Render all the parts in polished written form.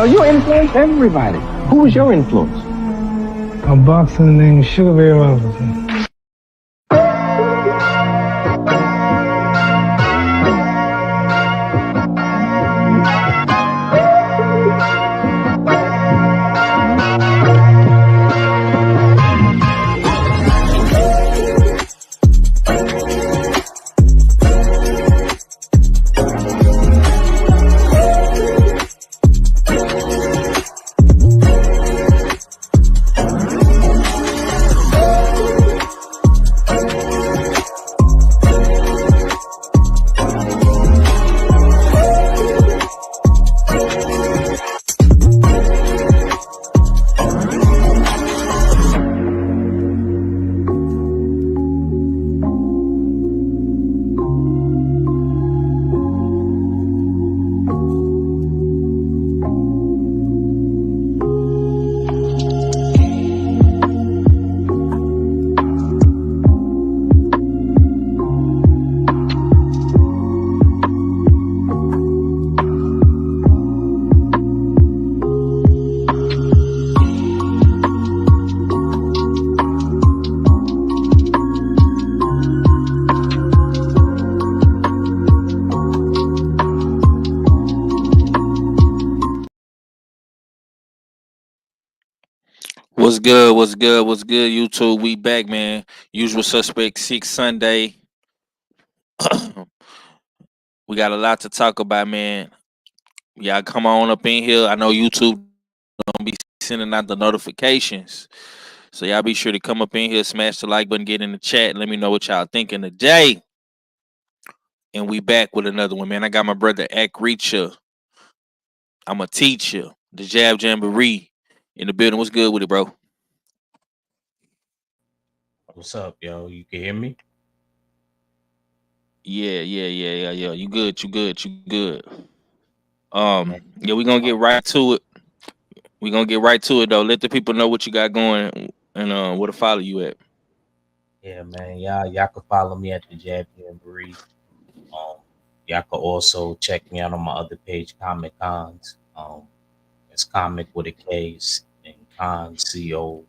you influence everybody. Who was your influence? A boxer named Sugar Ray Robinson. What's good? What's good? What's good, YouTube? We back, man. Usual suspect 6 Sunday. We got a lot to talk about, man. Y'all come on up in here. I know YouTube don't be sending out the notifications. So y'all be sure to come up in here, smash the like button, get in the chat. Let me know what y'all thinking today. And we back with another one, man. I got my brother Ak Reacher. I'm a teacher. The Jab Jamboree in the building. What's good with it, bro? What's up, yo? You can hear me? Yeah. You good, you good. Yeah, we're gonna get right to it. We're gonna get right to it though. Let the people know what you got going and where to follow you at. Yeah, man. Y'all can follow me at the Jab Jamboree. Y'all can also check me out on my other page, Comic Cons. It's comic with a K and con CONZ.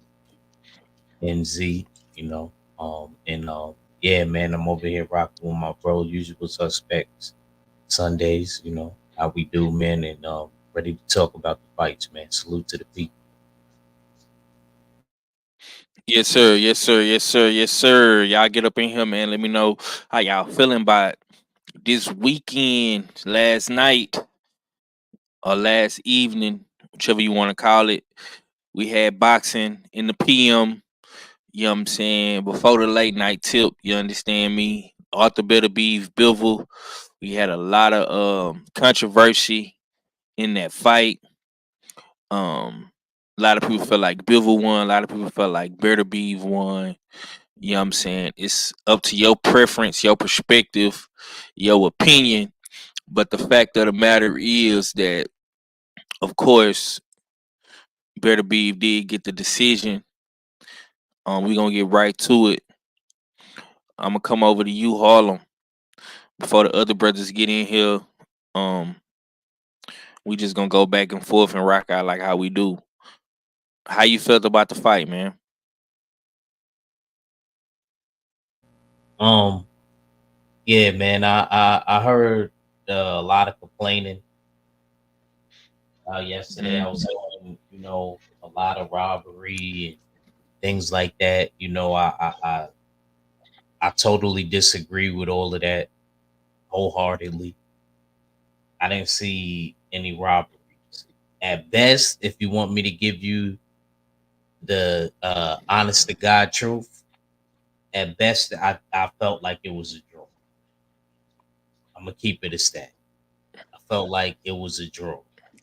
Yeah, man. I'm over here rocking with my bro, Usual Suspects. Sundays, how we do, man, and ready to talk about the fights, man. Salute to the people. Yes, sir. Yes, sir. Yes, sir. Yes, sir. Y'all get up in here, man. Let me know how y'all feeling about this weekend, last night or last evening, whichever you want to call it. We had boxing in the PM. You know what I'm saying? Before the late night tip, you understand me? Arthur Beterbiev, Bivol. We had a lot of controversy in that fight. A lot of people felt like Bivol won. A lot of people felt like Beterbiev won. You know what I'm saying? It's up to your preference, your perspective, your opinion. But the fact of the matter is that, of course, Beterbiev did get the decision. We're going to get right to it. I'm going to come over to you, Harlem, before the other brothers get in here. We just going to go back and forth and rock out like how we do. How you felt about the fight, man? Yeah, man. I heard a lot of complaining yesterday. I was hearing, a lot of robbery and things like that. I totally disagree with all of that wholeheartedly. I didn't see any robberies. At best, if you want me to give you the honest to God truth, at best, I felt like it was a draw. I'm gonna keep it as that. I felt like it was a draw,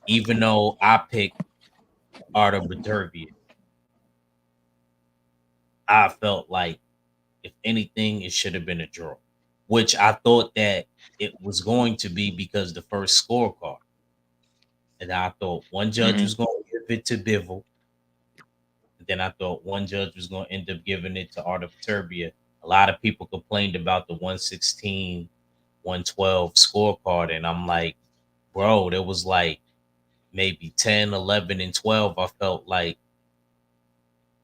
even though I picked Artur Beterbiev. I felt like, if anything, it should have been a draw, which I thought that it was going to be because the first scorecard, and I thought one judge was going to give it to Bivol. Then I thought one judge was going to end up giving it to Artur Beterbiev. A lot of people complained about the 116, 112 scorecard, and I'm like, bro, there was like maybe 10, 11, and 12, I felt like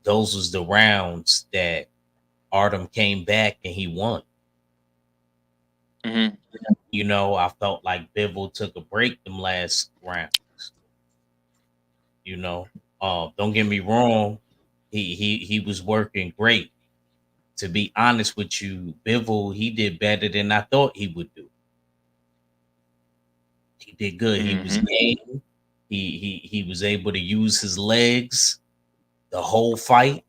those was the rounds that Artem came back and he won. Mm-hmm. You know, I felt like Bivol took a break them last rounds. You know, don't get me wrong, he was working great. To be honest with you, Bivol, he did better than I thought he would do. He did good. He was Mm-hmm. game. He was able to use his legs the whole fight.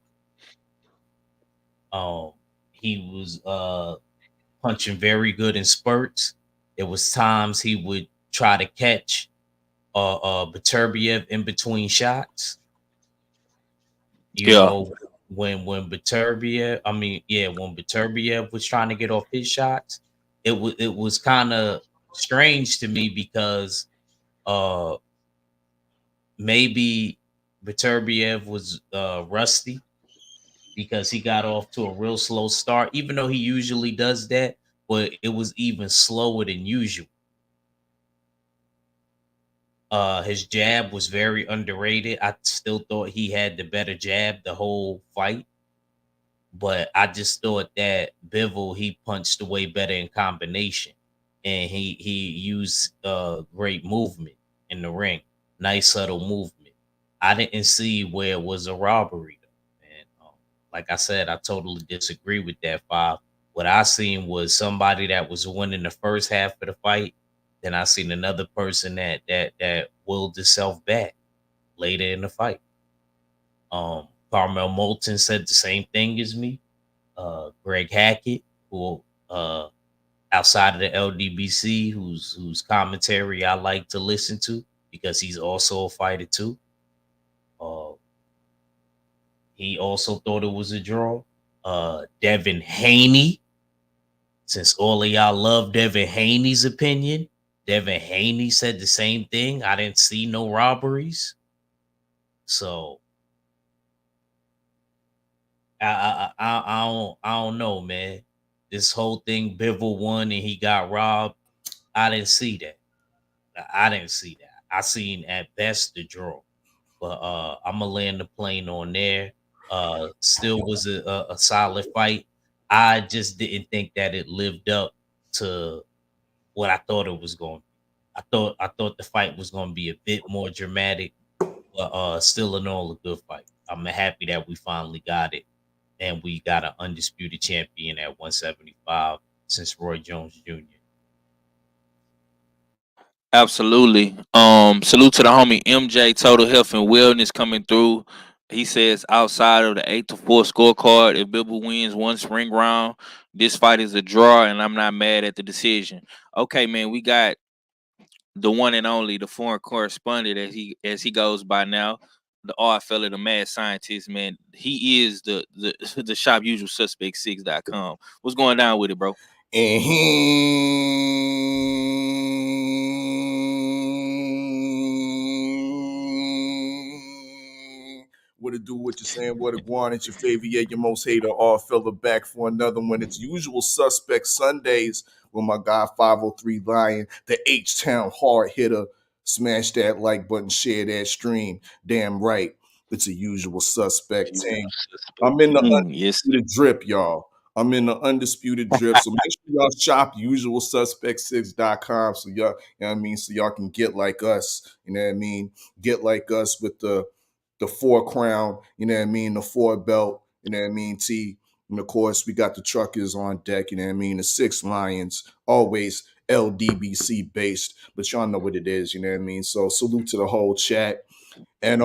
Um, he was punching very good in spurts. There was times he would try to catch Beterbiev in between shots. You Yeah. know, when Beterbiev, I mean, yeah, when Beterbiev was trying to get off his shots, it was kind of strange to me because uh maybe Beterbiev was rusty because he got off to a real slow start, even though he usually does that, but it was even slower than usual. His jab was very underrated. I still thought he had the better jab the whole fight, but I just thought that Bivol he punched way better in combination, and he used great movement in the ring, nice subtle movement. I didn't see where it was a robbery though, and like I said, I totally disagree with that. Five. What I seen was somebody that was winning the first half of the fight. Then I seen another person that willed itself back later in the fight. Carmel Moulton said the same thing as me. Greg Hackett, who outside of the LDBC, whose commentary I like to listen to because he's also a fighter too. Uh, he also thought it was a draw. Devin Haney, since all of y'all love Devin Haney's opinion, Devin Haney said the same thing. I didn't see no robberies, so I don't know, man. This whole thing, Bivol won and he got robbed. I didn't see that. I didn't see that. I seen at best the draw. But I'm gonna land the plane on there. Still was a solid fight. I just didn't think that it lived up to what I thought it was going to be. I thought the fight was going to be a bit more dramatic, but still in all a good fight. I'm happy that we finally got it, and we got an undisputed champion at 175 since Roy Jones Jr. Absolutely. Salute to the homie MJ Total Health and Wellness coming through. He says outside of the 8-4 scorecard, if Bibble wins one spring round, this fight is a draw, and I'm not mad at the decision. Okay, man, we got the one and only, the foreign correspondent as he goes by now, the art fella, the mad scientist, man. He is the the shop usual suspect 6.com. What's going down with it, bro? And what to do, what you're saying, what to go on. It's your favorite, yeah, your most hater, all fella back for another one. It's Usual Suspect Sundays with my guy 503 Lion, the H-Town hard hitter. Smash that like button, share that stream. Damn right. It's a Usual Suspect thing. I'm in the Yes. undisputed drip, y'all. I'm in the undisputed drip. So make sure y'all shop usualsuspect6.com so y'all, you know what I mean, so y'all can get like us, you know what I mean? Get like us with the 4 crown, you know what I mean, the 4 belt, you know what I mean, T. And of course, we got the truckers on deck, you know what I mean, the 6 Lions, always LDBC based, but y'all know what it is, you know what I mean? So salute to the whole chat. And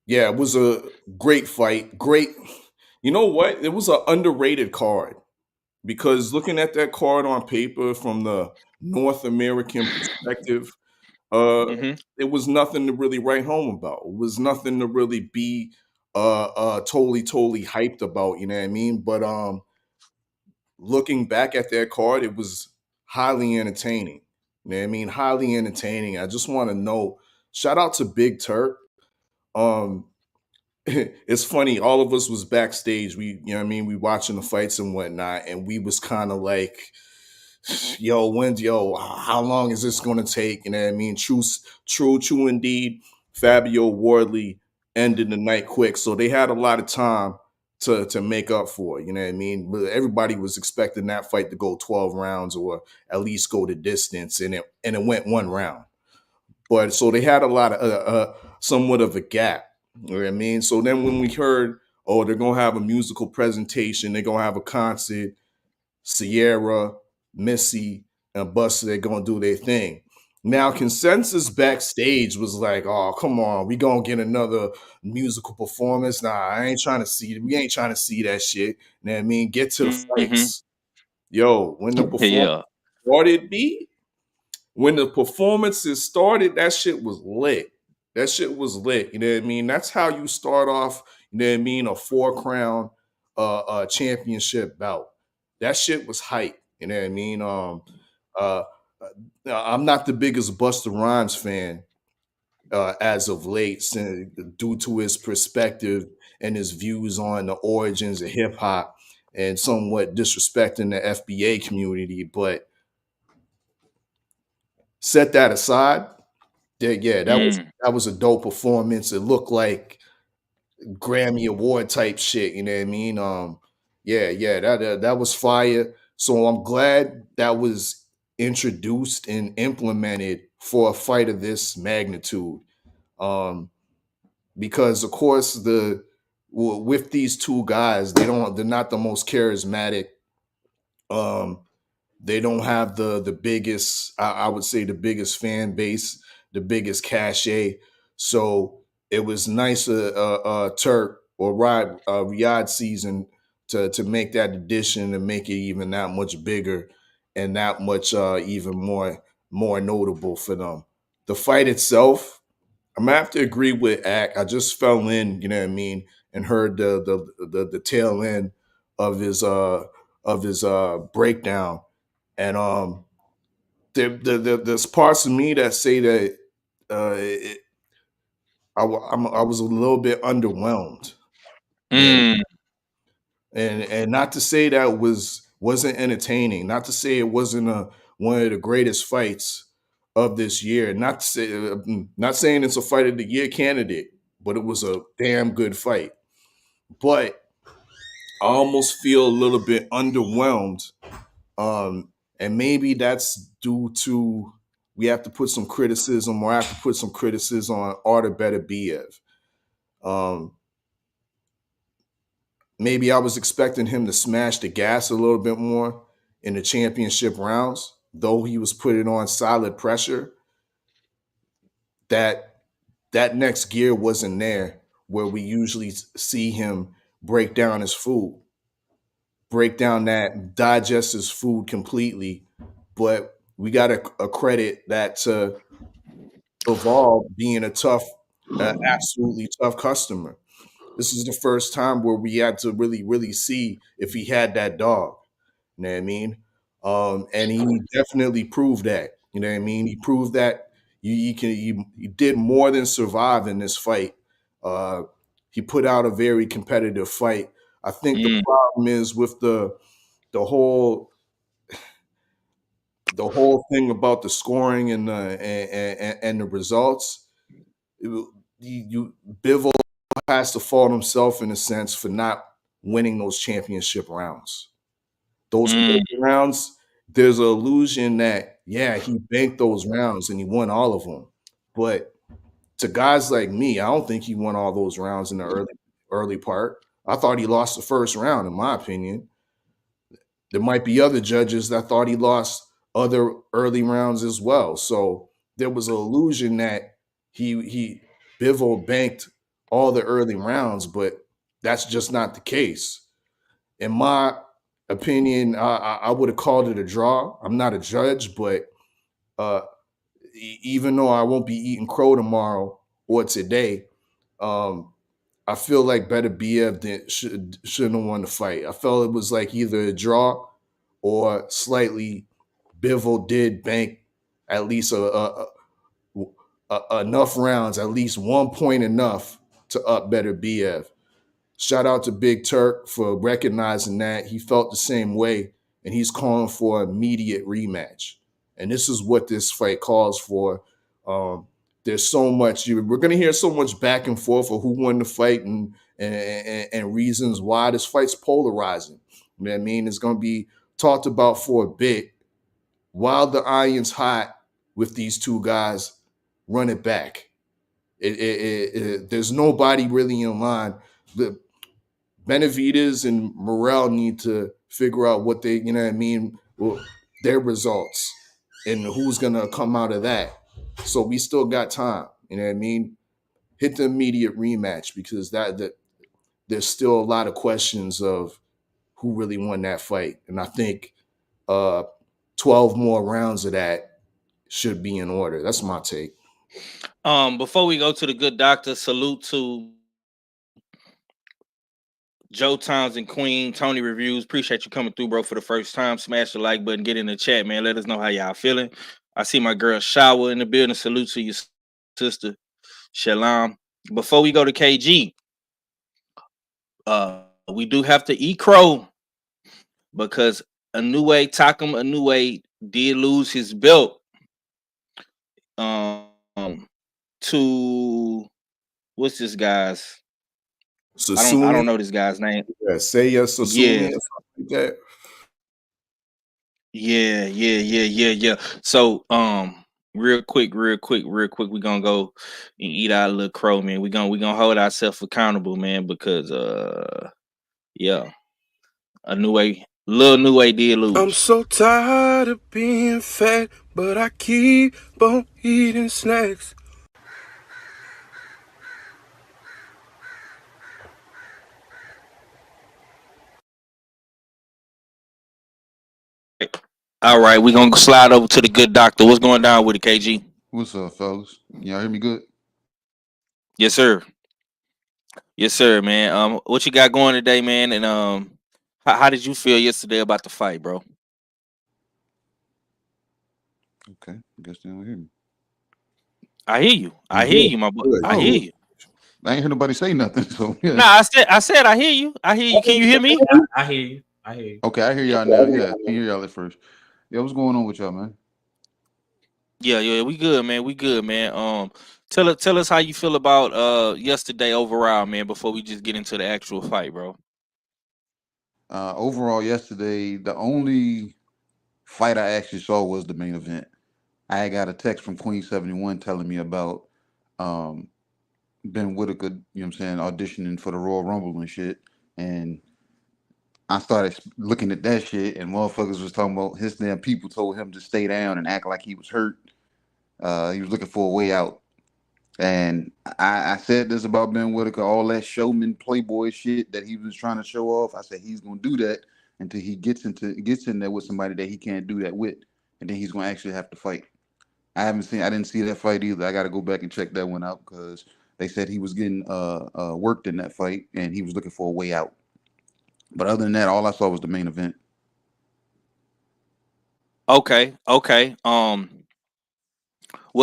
yeah, it was a great fight. Great. You know what? It was an underrated card because looking at that card on paper from the North American perspective, uh, Mm-hmm. it was nothing to really write home about. It was nothing to really be totally hyped about. You know what I mean? But looking back at that card, it was highly entertaining. You know what I mean? Highly entertaining. I just want to know. Shout out to Big Turk. Um, it's funny. All of us was backstage. We, you know what I mean? We watching the fights and whatnot, and we was kind of like how long is this going to take? You know what I mean? True indeed. Fabio Wardley ended the night quick, so they had a lot of time to make up for it. You know what I mean? But everybody was expecting that fight to go 12 rounds or at least go the distance, and it went one round. But so they had a lot of somewhat of a gap. You know what I mean? So then when we heard, oh, they're gonna have a musical presentation, they're gonna have a concert, Sierra, Missy, and Buster, they're gonna do their thing. Now, consensus backstage was like, "Oh, come on, we gonna get another musical performance? Nah, I ain't trying to see. We ain't trying to see that shit." You know what I mean? Get to the Mm-hmm. fights. Yo, when the performance Yeah. started, when the performances started, that shit was lit. That shit was lit. You know what I mean? That's how you start off. You know what I mean? A 4-crown championship bout. That shit was hype. You know what I mean? Uh, I'm not the biggest Busta Rhymes fan as of late, due to his perspective and his views on the origins of hip hop and somewhat disrespecting the FBA community. But set that aside, yeah, Mm. that was a dope performance. It looked like Grammy Award type shit. You know what I mean? Yeah, that was fire. So I'm glad that was introduced and implemented for a fight of this magnitude. Um, because of course with these two guys, they're not the most charismatic. Um, they don't have the biggest, I would say, the biggest fan base, the biggest cachet. So it was nice, Turk or Riyadh season to make that addition and make it even that much bigger and that much even more notable for them. The fight itself, I'm gonna have to agree with Ack. I just fell in, you know what I mean, and heard the tail end of his breakdown, and there's parts of me that say that it, I was a little bit underwhelmed. Yeah, Mm. and not to say that wasn't entertaining, not to say it wasn't one of the greatest fights of this year, not to say not saying it's a fight of the year candidate, but it was a damn good fight. But I almost feel a little bit underwhelmed, and maybe that's due to we have to put some criticism, or I have to put some criticism on Artur Beterbiev. Um, Maybe I was expecting him to smash the gas a little bit more in the championship rounds, though he was putting on solid pressure. That that next gear wasn't there where we usually see him break down his food, break down that digest his food completely. But we got to credit that to Bivol being a absolutely tough customer. This is the first time where we had to really see if he had that dog. You know what I mean? And he definitely proved that. You know what I mean? He proved that you did more than survive in this fight. Uh, he put out a very competitive fight. I think the Mm. problem is with the whole the whole thing about the scoring and the results. You Bivol has to fault himself in a sense for not winning those championship rounds. Those Mm. early rounds, there's an illusion that yeah, he banked those rounds and he won all of them. But to guys like me, I don't think he won all those rounds in the early part. I thought he lost the first round, in my opinion. There might be other judges that thought he lost other early rounds as well. So there was an illusion that he Bivol banked all the early rounds, but that's just not the case. In my opinion, I would have called it a draw. I'm not a judge, but uh, even though I won't be eating crow tomorrow or today, um, I feel like Beterbiev shouldn't have won the fight. I felt it was like either a draw or slightly Bivol did bank at least enough rounds, at least 1 point enough to up Beterbiev. Shout out to Big Turk for recognizing that. He felt the same way and he's calling for an immediate rematch. And this is what this fight calls for. There's so much we're going to hear so much back and forth of who won the fight and reasons why this fight's polarizing. You know what I mean? It's going to be talked about for a bit while the iron's hot with these two guys. Run it back. There's nobody really in line. The Benavidez and Morrell need to figure out what they, you know what I mean, their results and who's gonna come out of that. So we still got time. You know what I mean? Hit the immediate rematch because that there's still a lot of questions of who really won that fight. And I think 12 more rounds of that should be in order. That's my take. Before we go to the good doctor, salute to Joe Townsend Queen, Tony Reviews. Appreciate you coming through, bro, for the first time. Smash the like button, get in the chat, man. Let us know how y'all feeling. I see my girl Shower in the building. Salute to your sister, Shalom. Before we go to KG, we do have to eat crow because Takum Inoue did lose his belt to what's this guy's? I don't know this guy's name. Yeah, Seiya Sasumi. Yeah. So real quick, we're gonna go and eat our little crow, man. We're gonna hold ourselves accountable, man, because yeah, Lil Inoue did lose. I'm so tired of being fat, but I keep on eating snacks. All right, we're gonna slide over to the good doctor. What's going down with it, KG? What's up, fellas? Y'all hear me good? Yes, sir. Yes, sir, man. What you got going today, man? And how did you feel yesterday about the fight, bro? Okay, I guess they don't hear me. I hear you. I hear you, my boy. I hear you. I ain't heard nobody say nothing. So yeah. Nah, I said I hear you. I hear you. Can you hear me? I hear you. Okay, I hear y'all now. Yeah, I hear y'all at first. Yeah, what's going on with y'all, man? Yeah, we good, man. We good, man. Tell us how you feel about yesterday overall, man, before we just get into the actual fight, bro. Overall, yesterday, the only fight I actually saw was the main event. I got a text from Queen 71 telling me about Ben Whitaker, you know what I'm saying, auditioning for the Royal Rumble and shit. And I started looking at that shit, and motherfuckers was talking about his damn people told him to stay down and act like he was hurt. He was looking for a way out. And I said this about Ben Whitaker, all that showman playboy shit that he was trying to show off. I said he's gonna do that until he gets in there with somebody that he can't do that with, and then he's gonna actually have to fight. I didn't see that fight either. I got to go back and check that one out because they said he was getting worked in that fight and he was looking for a way out. But other than that, all I saw was the main event. Okay. Well,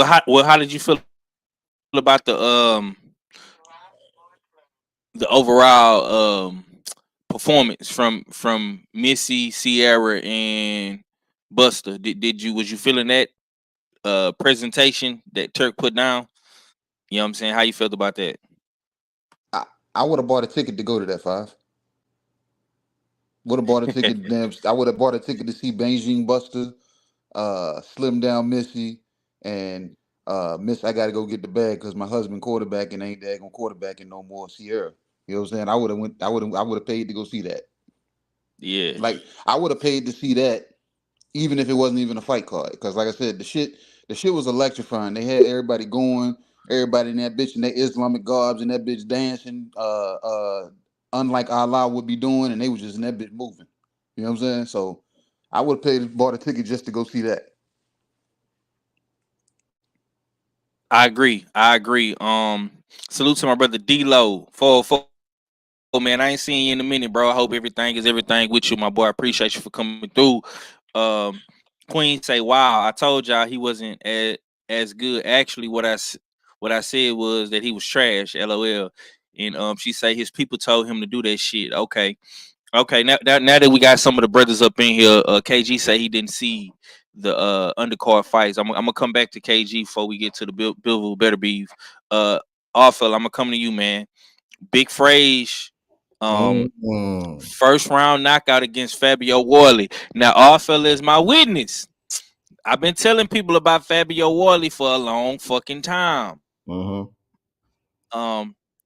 how did you feel about the overall performance from Missy, Sierra, and Buster? Was you feeling that presentation that Turk put down? You know what I'm saying? How you felt about that? I would have bought a ticket to go to that 5. Would have bought a ticket. I would have bought a ticket to see Beijing Buster, Slim Down Missy, and Miss. I got to go get the bag because my husband quarterback and ain't daggone quarterback and no more Sierra. You know what I'm saying? I would have paid to go see that. Yeah. Like I would have paid to see that, even if it wasn't even a fight card. Because like I said, the shit was electrifying. They had everybody going, everybody in that bitch in their Islamic garbs and that bitch dancing, unlike Allah would be doing, and they was just in that bitch moving. You know what I'm saying? So I would have bought a ticket just to go see that. I agree. Salute to my brother D-Lo. 404. Man, I ain't seen you in a minute, bro. I hope everything with you, my boy. I appreciate you for coming through. Queen say, wow, I told y'all he wasn't as good. Actually, what I said was that he was trash, LOL. And she say his people told him to do that shit. Okay. Okay, now that we got some of the brothers up in here, KG say he didn't see the undercard fights. I'm gonna come back to KG before we get to the Bivol Beterbiev. Arthur, I'm gonna come to you, man. Big Frage, first round knockout against Fabio Worley. Now, Arthur is my witness. I've been telling people about Fabio Worley for a long fucking time.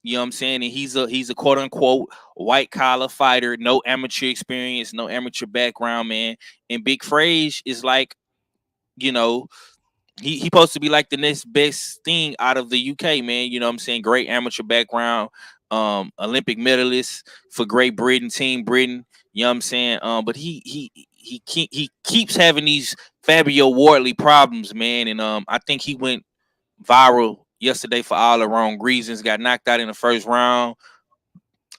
You know what I'm saying? And he's a quote unquote white collar fighter, no amateur experience, no amateur background, man. And Big Frage is like, you know, he supposed to be like the next best thing out of the UK, man. You know what I'm saying? Great amateur background, Olympic medalist for Great Britain, Team Britain. You know what I'm saying? But he keeps having these Fabio Worley problems, man. And I think he went viral yesterday for all the wrong reasons. Got knocked out in the first round.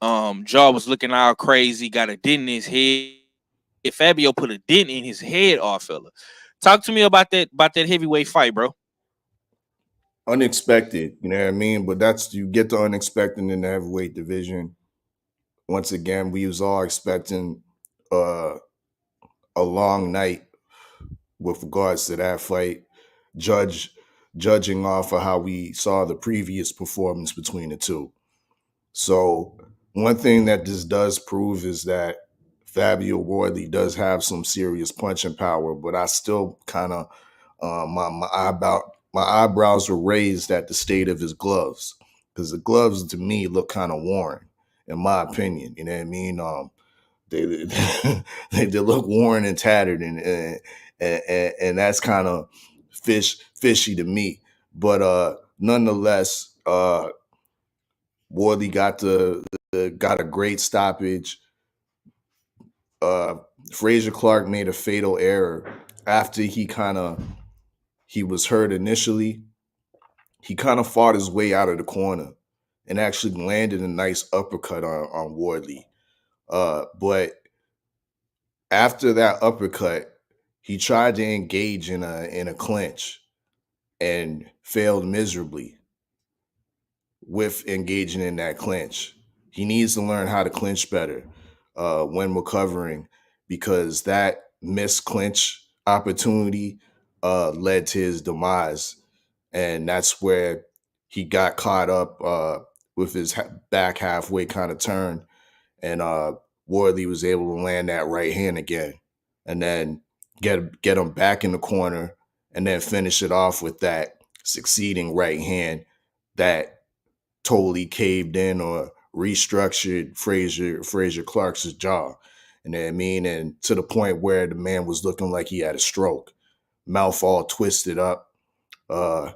Jaw was looking all crazy. Got a dent in his head. Fabio put a dent in his head, off fella. Talk to me about that heavyweight fight, bro. Unexpected, you know what I mean? But that's, you get the unexpected in the heavyweight division. Once again, we was all expecting a long night with regards to that fight. Judging off of how we saw the previous performance between the two. So one thing that this does prove is that Fabio Worley does have some serious punching power, but I still kind of my eyebrows were raised at the state of his gloves, because the gloves to me look kind of worn, in my opinion. You know what I mean? They they look worn and tattered, and that's kind of fishy to me. But nonetheless, Worley got a great stoppage. Frazier Clark made a fatal error after he was hurt initially. He kind of fought his way out of the corner and actually landed a nice uppercut on Worley. But after that uppercut, he tried to engage in a clinch and failed miserably with engaging in that clinch. He needs to learn how to clinch better when recovering, because that missed clinch opportunity led to his demise. And that's where he got caught up with his back halfway kind of turn. And Worley was able to land that right hand again, and then get him back in the corner, and then finish it off with that succeeding right hand that totally caved in or restructured Frazier Clark's jaw. You know what I mean? And to the point where the man was looking like he had a stroke, mouth all twisted up, uh,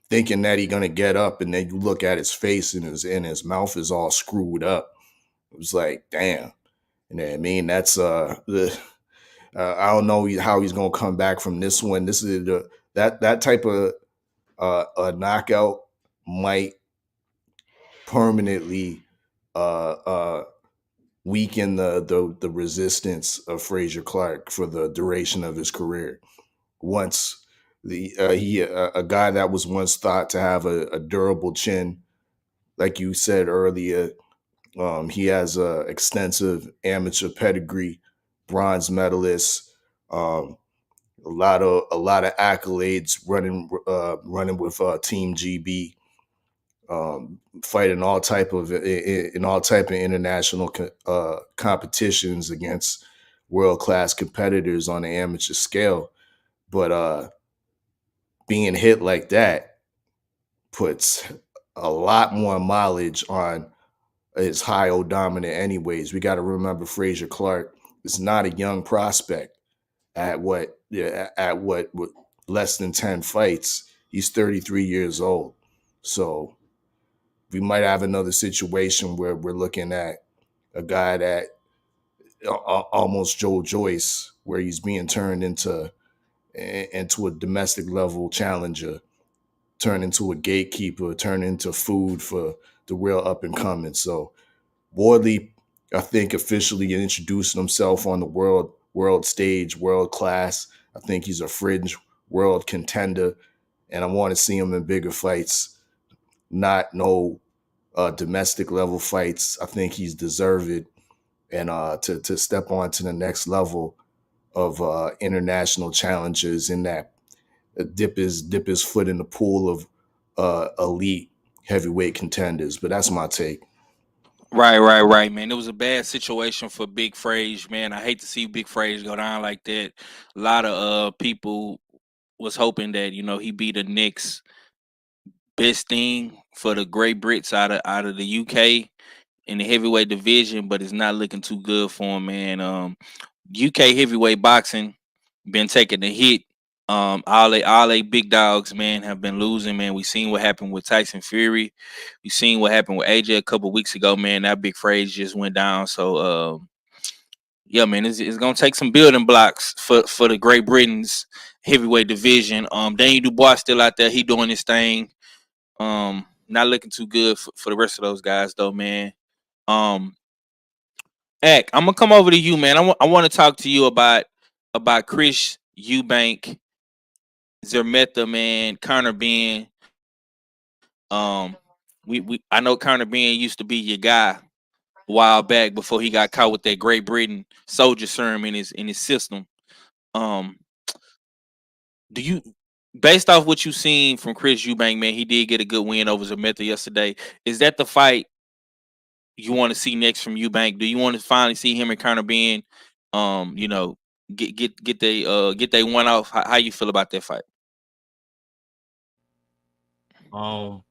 thinking that he gonna get up, and then you look at his face and his mouth is all screwed up. It was like, damn. You know what I mean? That's I don't know how he's gonna come back from this one. This is that type of a knockout might permanently weaken the resistance of Frazier Clark for the duration of his career. Once a guy that was once thought to have a durable chin, like you said earlier, he has a extensive amateur pedigree, bronze medalist, a lot of accolades, running with Team GB, fighting all type of in all type of international competitions against world class competitors on the amateur scale. But being hit like that puts a lot more mileage on his high dominant. Anyways, we got to remember Frazier Clark is not a young prospect at what less than 10 fights. He's 33 years old. So we might have another situation where we're looking at a guy that almost Joe Joyce, where he's being turned into a domestic level challenger, turned into a gatekeeper, turned into food for the real up and coming. So Worley, I think, officially introducing himself on the world stage, world class. I think he's a fringe world contender, and I want to see him in bigger fights, not no domestic level fights. I think he's deserved and to step on to the next level of international challenges, in that dip his foot in the pool of elite heavyweight contenders. But that's my take. Right, man. It was a bad situation for Big Frage, man. I hate to see Big Frage go down like that. A lot of people was hoping that he be the next best thing for the Great Brits out of the UK in the heavyweight division, but it's not looking too good for him, man. UK heavyweight boxing been taking a hit. All they big dogs, man, have been losing, man. We seen what happened with Tyson Fury. We seen what happened with AJ a couple weeks ago, man. That big phrase just went down. So, yeah, man, it's gonna take some building blocks for the Great Britain's heavyweight division. Daniel Dubois still out there. He doing his thing. Not looking too good for the rest of those guys, though, man. Eck, I'm gonna come over to you, man. I want to talk to you about Chris Eubank, Zermeta, man, Conor Ben. Um, we I know Conor Ben used to be your guy a while back before he got caught with that Great Britain soldier serum in his system. Um, do you, based off what you've seen from Chris Eubank, man, he did get a good win over Zermeta yesterday. Is that the fight you want to see next from Eubank? Do you want to finally see him and Conor Ben, you know, get they one off? How you feel about that fight? Um,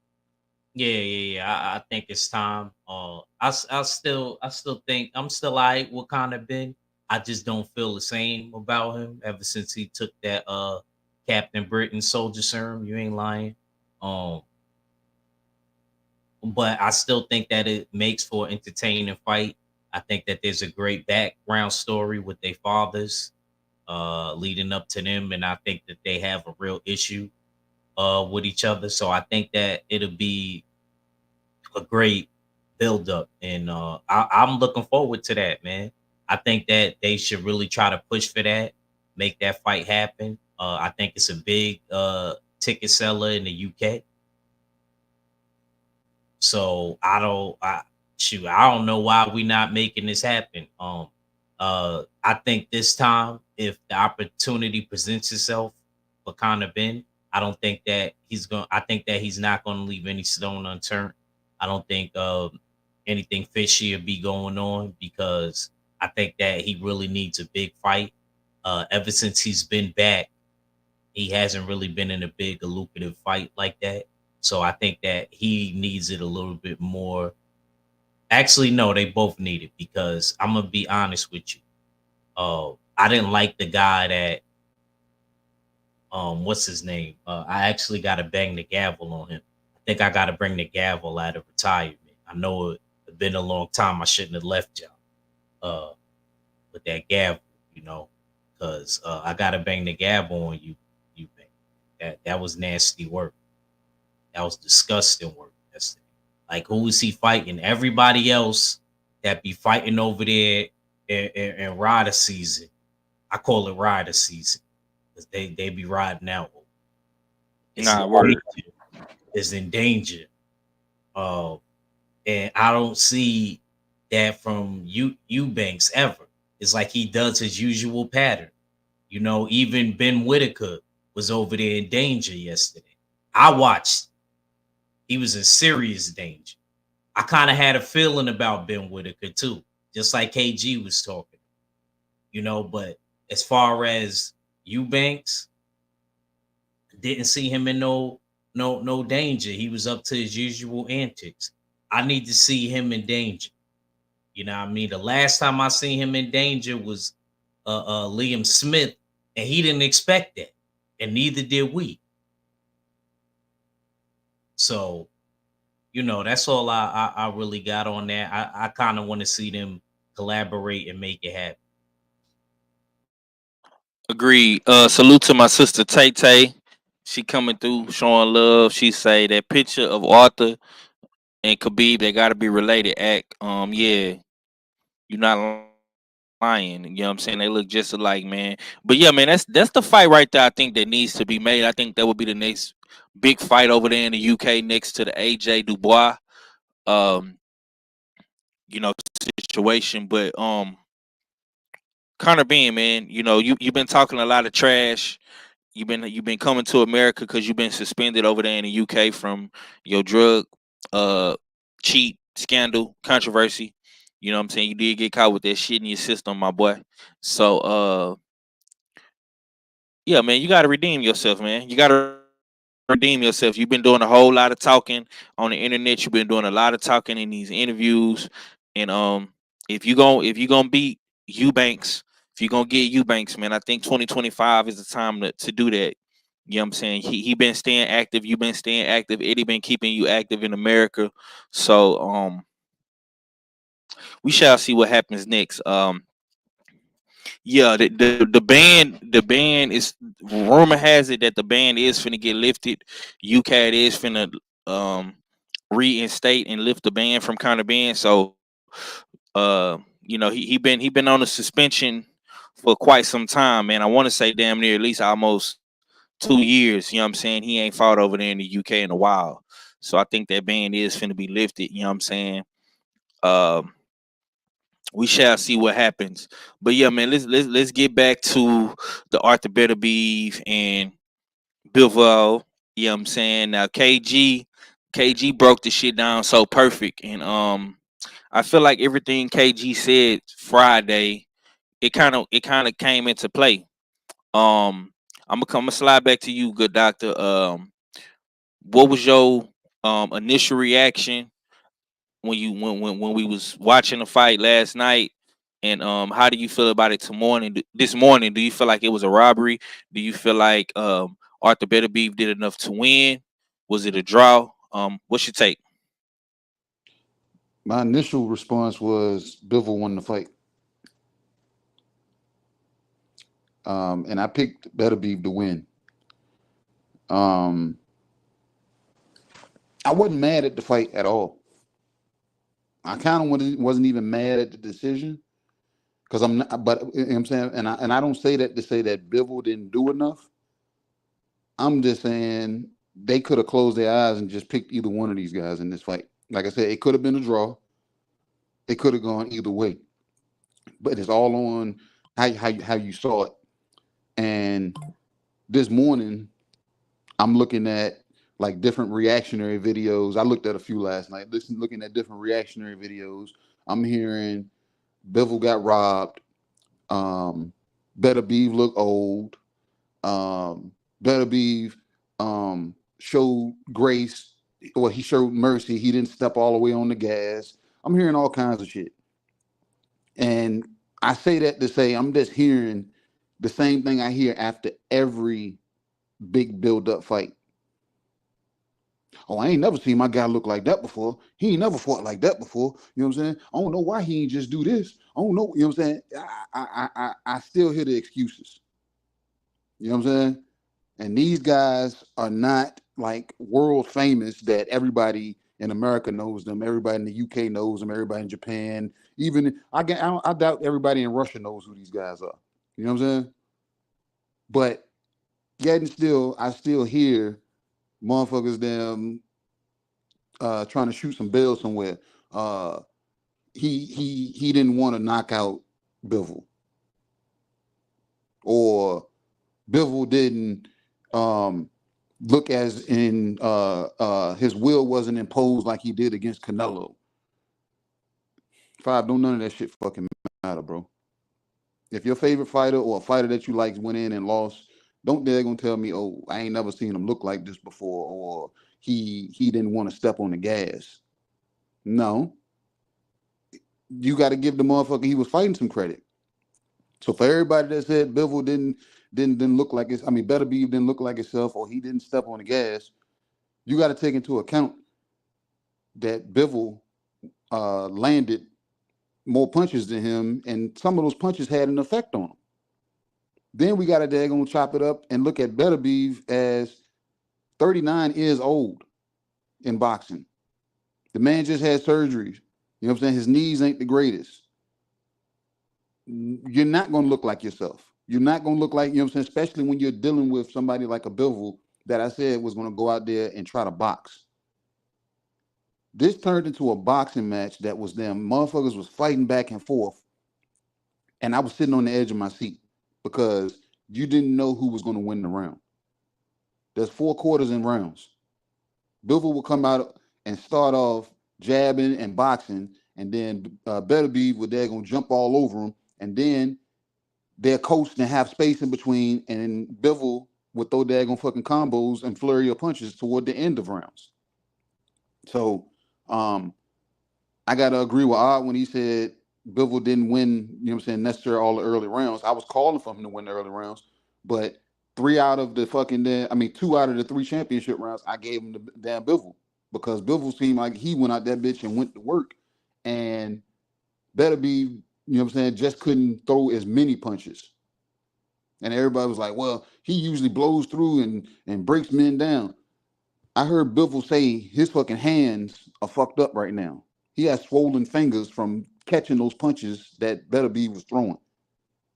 yeah. I think it's time. I still think I'm still alright with Conor Ben. I just don't feel the same about him ever since he took that Captain Britain soldier serum. You ain't lying. Um, but I still think that it makes for an entertaining fight. I think that there's a great background story with their fathers leading up to them, and I think that they have a real issue with each other. So I think that it'll be a great build up, and I'm looking forward to that, man. I think that they should really try to push for that, make that fight happen. I think it's a big ticket seller in the UK. So I don't know why we not making this happen. I think this time, if the opportunity presents itself for Conor Ben, I don't think that he's going. I think that he's not going to leave any stone unturned. I don't think anything fishy will be going on, because I think that he really needs a big fight. Ever since he's been back, he hasn't really been in a big, a lucrative fight like that. So I think that he needs it a little bit more. Actually, no, they both need it, because I'm gonna be honest with you. I didn't like the guy that what's his name? I actually got to bang the gavel on him. I think I got to bring the gavel out of retirement. I know it's been a long time. I shouldn't have left y'all with that gavel, because I got to bang the gavel on you. You bang. That was nasty work. That was disgusting work. That's like, who is he fighting? Everybody else that be fighting over there in rider season. I call it rider season, because they be riding out. Nah, word. Is in danger. And I don't see that from Eubanks ever. It's like he does his usual pattern. Even Ben Whitaker was over there in danger yesterday. I watched. He was in serious danger. I kind of had a feeling about Ben Whitaker too, just like KG was talking. But as far as Eubanks, didn't see him in no danger. He was up to his usual antics. I need to see him in danger. You know what I mean? The last time I seen him in danger was Liam Smith, and he didn't expect that, and neither did we. So, that's all I really got on that. I kind of want to see them collaborate and make it happen. Agreed. Salute to my sister Tay Tay. She coming through showing love. She say that picture of Arthur and Khabib, they gotta be related. Act. Yeah, you're not lying. You know what I'm saying? They look just alike, man. But yeah, man, that's the fight right there. I think that needs to be made. I think that would be the next big fight over there in the UK next to the AJ Dubois. Um, you know, situation. But Conor Ben, man, you've been talking a lot of trash. You've been coming to America because you've been suspended over there in the UK from your drug uh cheat scandal controversy. You know what I'm saying? You did get caught with that shit in your system, my boy. So yeah, man, you gotta redeem yourself, man. You gotta redeem yourself. You've been doing a whole lot of talking on the internet. You've been doing a lot of talking in these interviews. And if you gonna beat Eubanks, if you're gonna get Eubanks, man, I think 2025 is the time to do that. You know what I'm saying? He been staying active, you've been staying active, Eddie been keeping you active in America. So we shall see what happens next. Yeah, the ban is, rumor has it that the ban is finna get lifted. UCAD is finna um reinstate and lift the ban from Conor Ben. So he been on a suspension for quite some time, man. I want to say damn near at least almost 2 years. You know what I'm saying? He ain't fought over there in the UK in a while. So I think that ban is finna be lifted. You know what I'm saying? Um we shall see what happens. But yeah, man, let's get back to the Arthur Beterbiev and Bivol. You know what I'm saying? Now KG broke the shit down so perfect. And I feel like everything KG said Friday, it kind of came into play. I'm gonna slide back to you, good doctor. What was your initial reaction when we was watching the fight last night? And how do you feel about it this morning? Do you feel like it was a robbery? Do you feel like Arthur Beterbiev did enough to win? Was it a draw? What's your take? My initial response was Bivol won the fight. And I picked Beterbiev to win. I wasn't mad at the fight at all. I kind of wasn't even mad at the decision because I'm not. But you know what I'm saying, and I don't say that to say that Bivol didn't do enough. I'm just saying they could have closed their eyes and just picked either one of these guys in this fight. Like I said, it could have been a draw. It could have gone either way. But it's all on how you saw it. And this morning, I'm looking at like different reactionary videos. I looked at a few last night. Looking at different reactionary videos. I'm hearing Bivol got robbed. Beterbiev look old. Beterbiev showed grace, or he showed mercy. He didn't step all the way on the gas. I'm hearing all kinds of shit. And I say that to say I'm just hearing the same thing I hear after every big build-up fight. Oh, I ain't never seen my guy look like that before. He ain't never fought like that before. You know what I'm saying? I don't know why he ain't just do this. I don't know. You know what I'm saying? I still hear the excuses. You know what I'm saying? And these guys are not like world famous that everybody in America knows them. Everybody in the UK knows them. Everybody in Japan. Even I doubt everybody in Russia knows who these guys are. You know what I'm saying? But yet and still, I still hear motherfuckers them trying to shoot some bail somewhere. He didn't want to knock out Bivol, or Bivol didn't look as in his will wasn't imposed like he did against Canelo. Five, don't none of that shit fucking matter, bro. If your favorite fighter or a fighter that you like went in and lost, don't dare gonna tell me, oh, I ain't never seen him look like this before, or he didn't want to step on the gas. No, you got to give the motherfucker he was fighting some credit. So for everybody that said Bivol didn't look like it, I mean Beterbiev didn't look like himself, or he didn't step on the gas, you got to take into account that Bivol landed more punches than him, and some of those punches had an effect on him. Then we got to daggone chop it up and look at Beterbiev as 39 years old in boxing. The man just had surgery. You know what I'm saying? His knees ain't the greatest. You're not going to look like yourself. You're not going to look like, you know what I'm saying? Especially when you're dealing with somebody like a Bivol that I said was going to go out there and try to box. This turned into a boxing match that was them motherfuckers was fighting back and forth, and I was sitting on the edge of my seat because you didn't know who was going to win the round. There's 4 quarters in rounds. Bivol will come out and start off jabbing and boxing, and then Beterbiev would they're gonna jump all over him, and then they're coast and have space in between, and Bivol would throw daggone fucking combos and flurry of punches toward the end of rounds. So I gotta agree with Odd when he said Bivol didn't win, you know what I'm saying, necessarily all the early rounds. I was calling for him to win the early rounds, but 2 out of the 3 championship rounds, I gave him the damn Bivol because Bivol seemed like he went out that bitch and went to work, and Beterbiev, you know what I'm saying, just couldn't throw as many punches. And everybody was like, well, he usually blows through and breaks men down. I heard Bivol say his fucking hands are fucked up right now. He has swollen fingers from catching those punches that Beterbiev was throwing.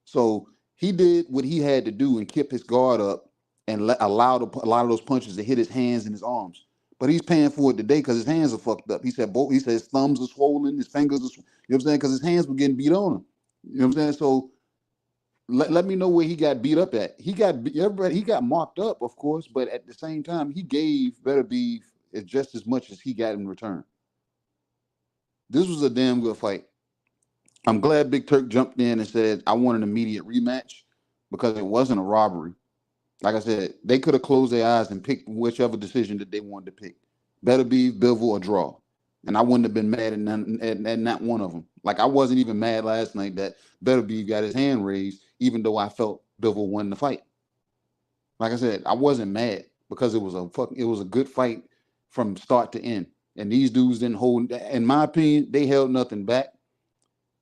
So he did what he had to do and kept his guard up and allowed a lot of those punches to hit his hands and his arms. But he's paying for it today because his hands are fucked up. He said his thumbs are swollen, his fingers are, you know what I'm saying, because his hands were getting beat on him. You know what I'm saying? So let me know where he got beat up at. He got marked up, of course, but at the same time, he gave Beterbiev just as much as he got in return. This was a damn good fight. I'm glad Big Turk jumped in and said, I want an immediate rematch because it wasn't a robbery. Like I said, they could have closed their eyes and picked whichever decision that they wanted to pick. Beterbiev, Bivol, or draw. And I wouldn't have been mad at not one of them. Like I wasn't even mad last night that Beterbiev got his hand raised, even though I felt Bivol won the fight. Like I said, I wasn't mad because it was a good fight from start to end. And these dudes didn't hold, in my opinion, they held nothing back.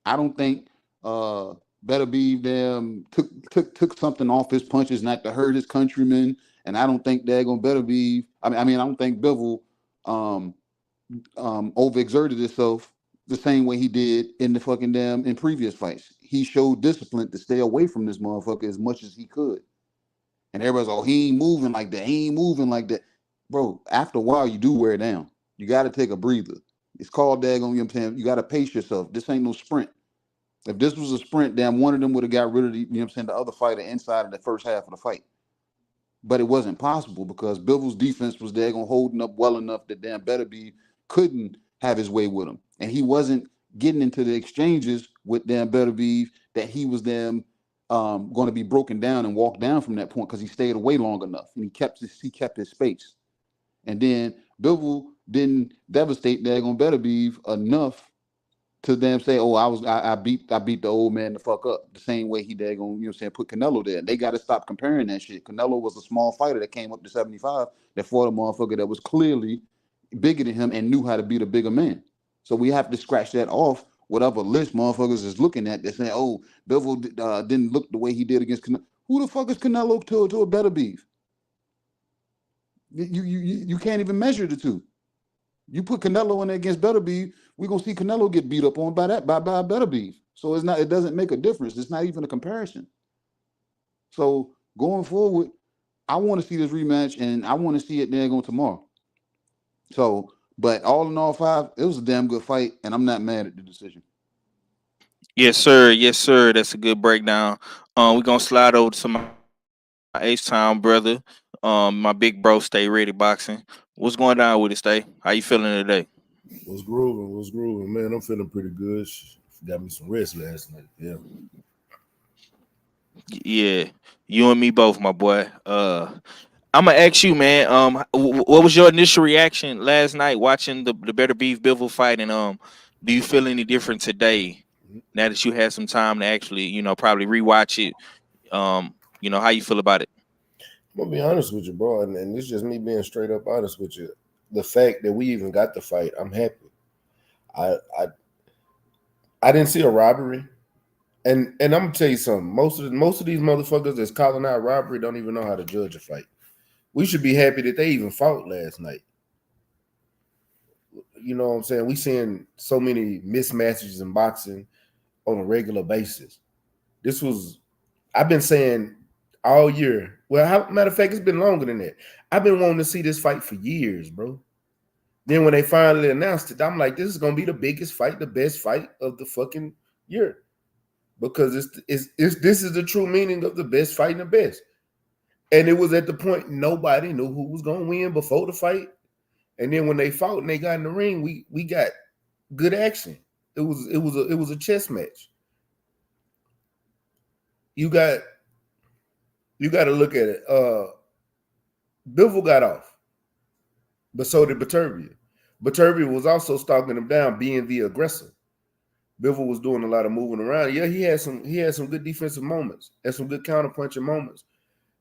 I don't think Beterbiev them took something off his punches not to hurt his countrymen, and I don't think they're gonna Beterbiev. I don't think Bivol overexerted himself the same way he did in the fucking in previous fights. He showed discipline to stay away from this motherfucker as much as he could. And everybody's like, oh, he ain't moving like that. He ain't moving like that. Bro, after a while, you do wear down. You got to take a breather. It's called daggone, you know what I'm saying? You got to pace yourself. This ain't no sprint. If this was a sprint, damn, one of them would have got rid of the, you know what I'm saying, the other fighter inside of the first half of the fight. But it wasn't possible because Bivol's defense was daggone holding up well enough that damn Beterbiev couldn't have his way with him. And he wasn't getting into the exchanges with damn Beterbiev that he was going to be broken down and walk down from that point because he stayed away long enough and he kept his space. And then Bivol didn't devastate daggone Beterbiev enough to them say, oh, I beat the old man the fuck up the same way he daggone, you know what I'm saying, put Canelo there. They got to stop comparing that shit. Canelo was a small fighter that came up to 75 that fought a motherfucker that was clearly bigger than him and knew how to beat a bigger man. So we have to scratch that off. Whatever list motherfuckers is looking at, they're saying, oh, Bivol didn't look the way he did against Canelo. Who the fuck is Canelo to a Beterbiev? You can't even measure the two. You put Canelo in there against Beterbiev, we're gonna see Canelo get beat up on by Beterbiev. So it doesn't make a difference. It's not even a comparison. So going forward, I want to see this rematch and I want to see it there going tomorrow. So, but all in all, 5, it was a damn good fight, and I'm not mad at the decision. Yes, sir. Yes, sir. That's a good breakdown. We're gonna slide over to my H-Town brother. My big bro, Stay Ready Boxing. What's going down with it, Stay? How you feeling today? What's grooving, man? I'm feeling pretty good. Got me some rest last night. Yeah. Yeah, you and me both, my boy. I'm gonna ask you, man. What was your initial reaction last night watching the Beterbiev Bivol fight, and do you feel any different today now that you had some time to actually, probably rewatch it? How you feel about it? I'm gonna be honest with you, bro, and this is just me being straight up honest with you. The fact that we even got the fight, I'm happy. I didn't see a robbery, and I'm gonna tell you something. Most of these motherfuckers that's calling out robbery don't even know how to judge a fight. We should be happy that they even fought last night. You know what I'm saying? We seeing so many mismatches in boxing on a regular basis. I've been saying all year. Well, matter of fact, it's been longer than that. I've been wanting to see this fight for years, bro. Then when they finally announced it, I'm like, this is gonna be the biggest fight, the best fight of the fucking year. Because it's this is the true meaning of the best fight and the best. And it was at the point nobody knew who was gonna win before the fight. And then when they fought and they got in the ring, we got good action. It was a chess match. You got to look at it. Bivol got off, but so did Beterbiev. Beterbiev was also stalking him down, being the aggressor. Bivol was doing a lot of moving around. Yeah, he had some good defensive moments and some good counterpunching moments.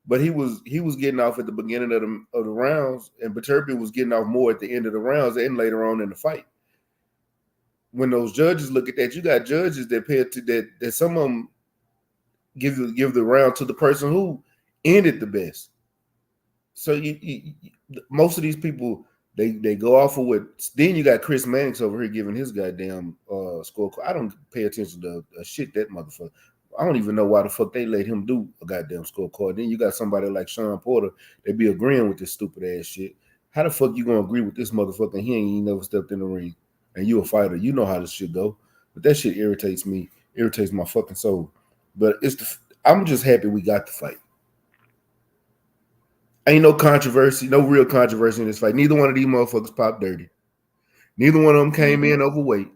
But he was getting off at the beginning of the rounds, and Beterbiev was getting off more at the end of the rounds and later on in the fight. When those judges look at that, you got judges that pay to that some of them give the round to the person who ended the best. So you most of these people they go off of what. Then you got Chris Mannix over here giving his goddamn scorecard. I don't pay attention to shit that motherfucker. I don't even know why the fuck they let him do a goddamn scorecard. Then you got somebody like Sean Porter, they be agreeing with this stupid ass shit. How the fuck you gonna agree with this motherfucker? He ain't never stepped in the ring, and you a fighter. You know how this shit go. But that shit irritates me. Irritates my fucking soul. But I'm just happy we got the fight. Ain't no controversy, no real controversy in this fight. Neither one of these motherfuckers popped dirty. Neither one of them came in overweight.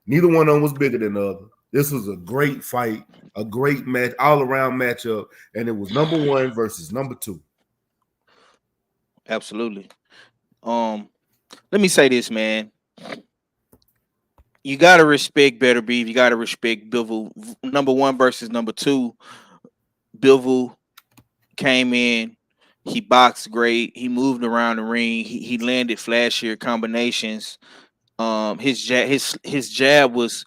Neither one of them was bigger than the other. This was a great fight, a great match, all-around matchup, and it was number 1 versus number 2. Absolutely. Let me say this, man. You gotta respect Beterbiev. You gotta respect Bivol. Number 1 versus number 2. Bivol came in. He boxed great. He moved around the ring. He landed flashier combinations. His jab was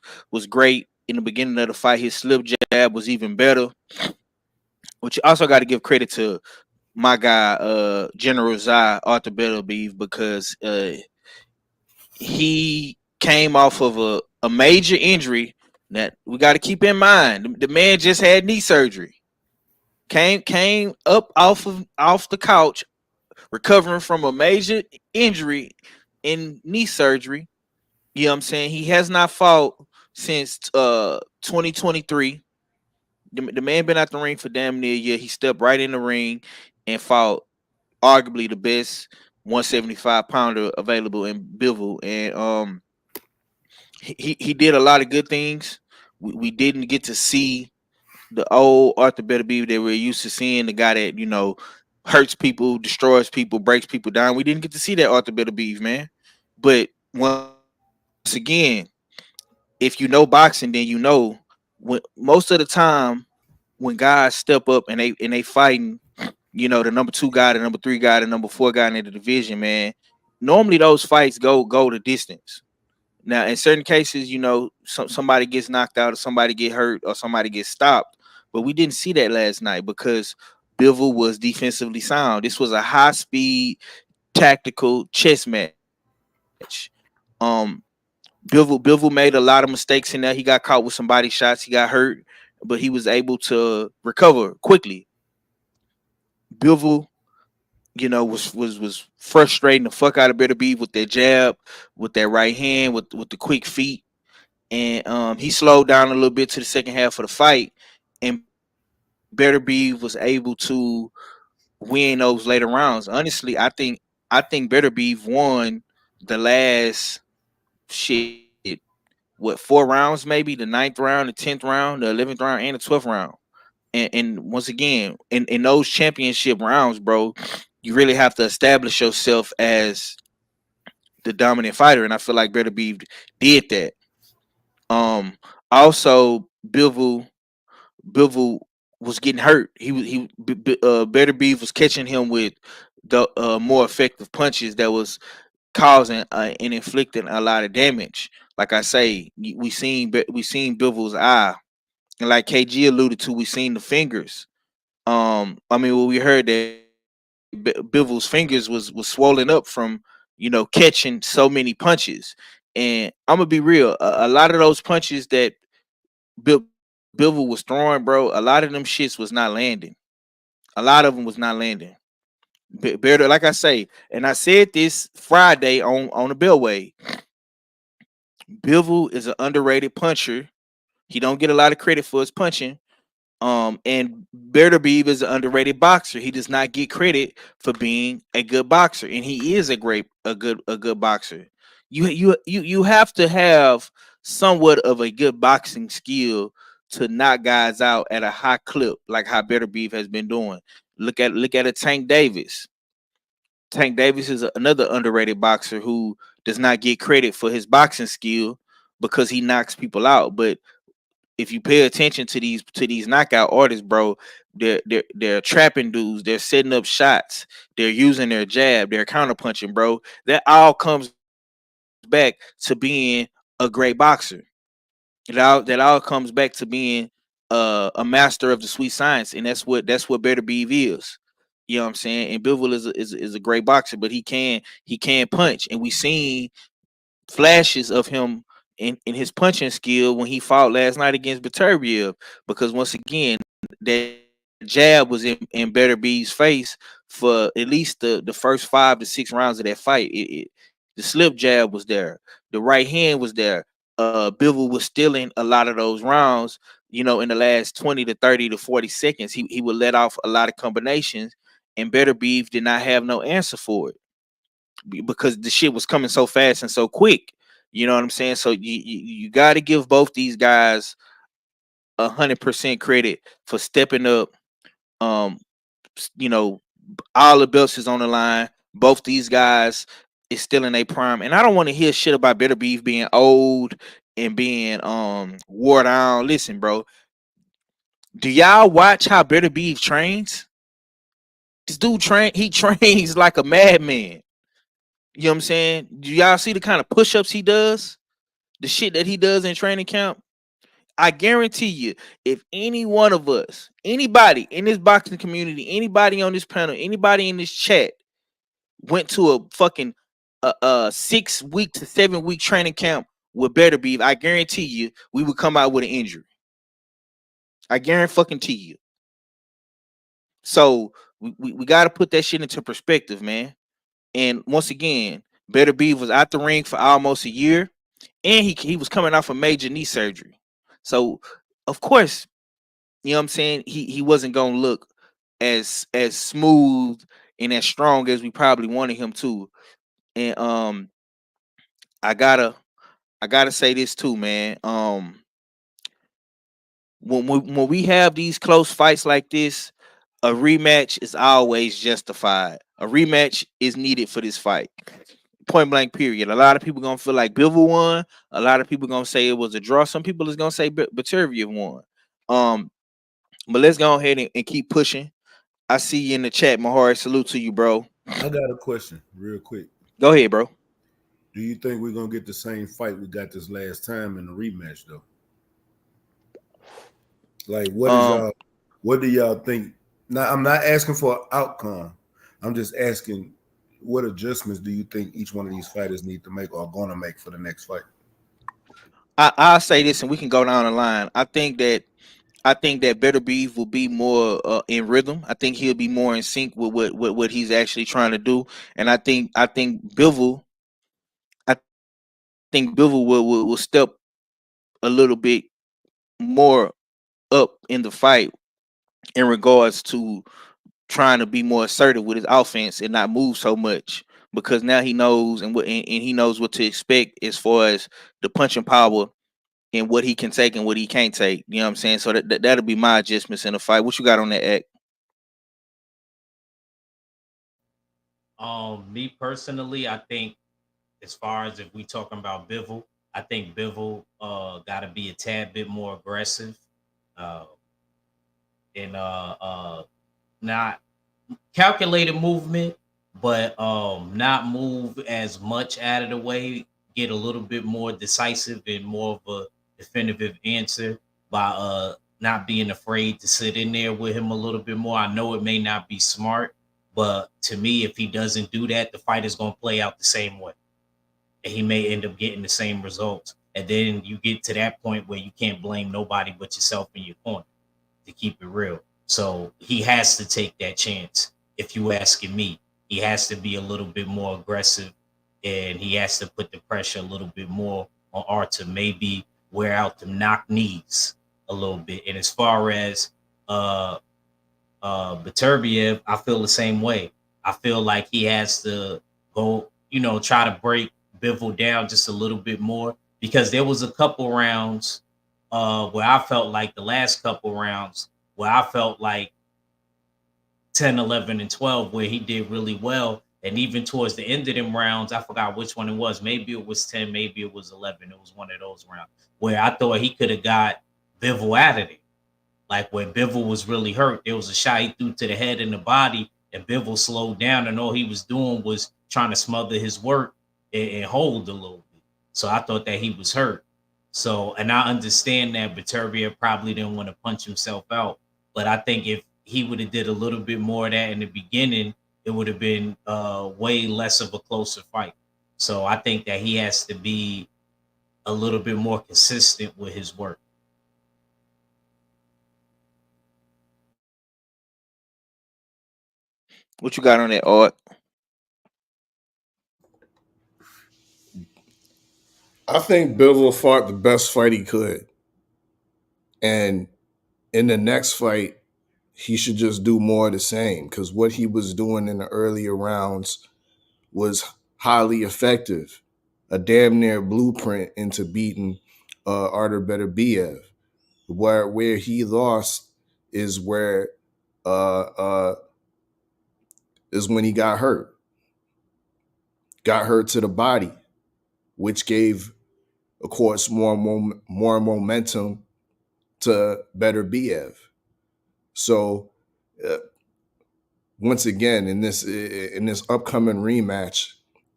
great in the beginning of the fight. His slip jab was even better. Which you also got to give credit to my guy, General Zai Arthur Beterbiev, because he came off of a major injury that we got to keep in mind. The man just had knee surgery. Came up off the couch, recovering from a major injury in knee surgery. You know what I'm saying? He has not fought since 2023. The man been out the ring for damn near a year. He stepped right in the ring and fought arguably the best 175 pounder available in Bivol. And he did a lot of good things. We didn't get to see the old Arthur Beterbiev that we're used to seeing, the guy that, you know, hurts people, destroys people, breaks people down. We didn't get to see that Arthur Beterbiev, man. But once again, if you know boxing, then you know when most of the time when guys step up and they fighting, you know, the number 2 guy, the number 3 guy, the number 4 guy in the division, man. Normally those fights go the distance. Now, in certain cases, you know, somebody gets knocked out or somebody get hurt or somebody gets stopped. But we didn't see that last night because Bivol was defensively sound. This was a high-speed, tactical chess match. Bivol made a lot of mistakes in there. He got caught with some body shots. He got hurt, but he was able to recover quickly. Bivol, you know, was frustrating the fuck out of Beterbiev with that jab, with that right hand, with the quick feet. And he slowed down a little bit to the second half of the fight, and Beterbiev was able to win those later rounds. Honestly, I think Beterbiev won the last 4 rounds, maybe the 9th round, the 10th round, the 11th round, and the 12th round. And once again, in those championship rounds, bro, you really have to establish yourself as the dominant fighter, and I feel like Beterbiev did that. Also, Bivol was getting hurt. Beterbiev was catching him with the more effective punches that was causing and inflicting a lot of damage. Like I say, we seen Bivol's eye, and like KG alluded to, we seen the fingers. I mean, well, we heard that Bivol's fingers was swollen up from, you know, catching so many punches. And I'm gonna be real, a lot of those punches that Bivol was throwing, bro, a lot of them shits was not landing. A lot of them was not landing. Better, like I say, and I said this Friday on the Bellway. Bivol is an underrated puncher. He don't get a lot of credit for his punching. And Beterbiev is an underrated boxer. He does not get credit for being a good boxer, and he is a good boxer. You have to have somewhat of a good boxing skill to knock guys out at a high clip, like how Beterbiev has been doing. Look at a Tank Davis. Tank Davis is another underrated boxer who does not get credit for his boxing skill because he knocks people out. But if you pay attention to these knockout artists, bro, they're trapping dudes, they're setting up shots, they're using their jab, they're counterpunching, bro. That all comes back to being a great boxer. That all comes back to being a master of the sweet science, and that's what Better Beef is. You know what I'm saying? And Bivol is a great boxer, but he can punch, and we seen flashes of him in his punching skill when he fought last night against Beterbiev, because once again that jab was in Beterbiev's face for at least the first 5 to 6 rounds of that fight. The slip jab was there, the right hand was there. Bivol was stealing a lot of those rounds. In the last 20 to 30 to 40 seconds, he would let off a lot of combinations, and Beterbiev did not have no answer for it because the shit was coming so fast and so quick. You know what I'm saying? So you got to give both these guys 100% credit for stepping up. Um, you know, all the belts is on the line. Both these guys is still in their prime, and I don't want to hear shit about Better Beef being old and being wore down. Listen, bro, do y'all watch how Better Beef trains? This dude he trains like a madman. You know what I'm saying? Do y'all see the kind of push-ups he does? The shit that he does in training camp? I guarantee you, if any one of us, anybody in this boxing community, anybody on this panel, anybody in this chat went to a fucking 6 week to 7 week training camp with Better Beef, I guarantee you we would come out with an injury. I guarantee you. So we got to put that shit into perspective, man. And once again, Better Beef was out the ring for almost a year, and he was coming off a major knee surgery. So of course, you know what I'm saying, he wasn't gonna look as smooth and as strong as we probably wanted him to. And I gotta say this too, man. When we have these close fights like this, a rematch is always justified. A rematch is needed for this fight. Point blank, period. A lot of people gonna feel like Bivol won. A lot of people gonna say it was a draw. Some people is gonna say Beterbiev won. But let's go ahead and keep pushing. I see you in the chat, Mahari. Salute to you, bro. I got a question real quick. Go ahead, bro. Do you think we're gonna get the same fight we got this last time in the rematch though? Like what do y'all think? Now I'm not asking for an outcome. I'm just asking what adjustments do you think each one of these fighters need to make or are gonna make for the next fight? I'll say this, and we can go down the line. I think that Better Beef will be more in rhythm. I think he'll be more in sync with what he's actually trying to do. And I think Bivol will step a little bit more up in the fight in regards to trying to be more assertive with his offense and not move so much, because now he knows and he knows what to expect as far as the punching power and what he can take and what he can't take. You know what I'm saying? So that'll be my adjustments in the fight. What you got on that, act? Me personally, I think as far as if we talking about Bivol, I think Bivol got to be a tad bit more aggressive, uh, and not calculated movement, but not move as much out of the way. Get a little bit more decisive and more of a definitive answer by not being afraid to sit in there with him a little bit more. I know it may not be smart, but to me, if he doesn't do that, the fight is going to play out the same way, and he may end up getting the same results. And then you get to that point where you can't blame nobody but yourself and your corner, to keep it real. So he has to take that chance, if you asking me. he has to be a little bit more aggressive, and he has to put the pressure a little bit more on Art to maybe wear out the knock knees a little bit. And as far as uh Beterbiev, I feel the same way. I feel like he has to go, try to break Bivol down just a little bit more, because there was a couple rounds where I felt like the last couple rounds where I felt like 10, 11, and 12 where he did really well. And even towards the end of them rounds, I forgot which one it was. Maybe it was 10, maybe it was 11. It was one of those rounds where I thought he could have got Bivol out of it. Like when Bivol was really hurt, there was a shot he threw to the head and the body, and Bivol slowed down, and all he was doing was trying to smother his work and hold a little bit. So I thought that he was hurt. So, and I understand that Beterbiev probably didn't want to punch himself out, but I think if he would have did a little bit more of that in the beginning, it would have been way less of a closer fight. So I think that he has to be a little bit more consistent with his work. What you got on that, Art? I think Bivol fought the best fight he could. And in the next fight, he should just do more of the same, because what he was doing in the earlier rounds was highly effective, a damn near blueprint into beating Artur Beterbiev. Where he lost is where is when he got hurt to the body, which gave, of course, more momentum to Beterbiev. So once again, in this upcoming rematch,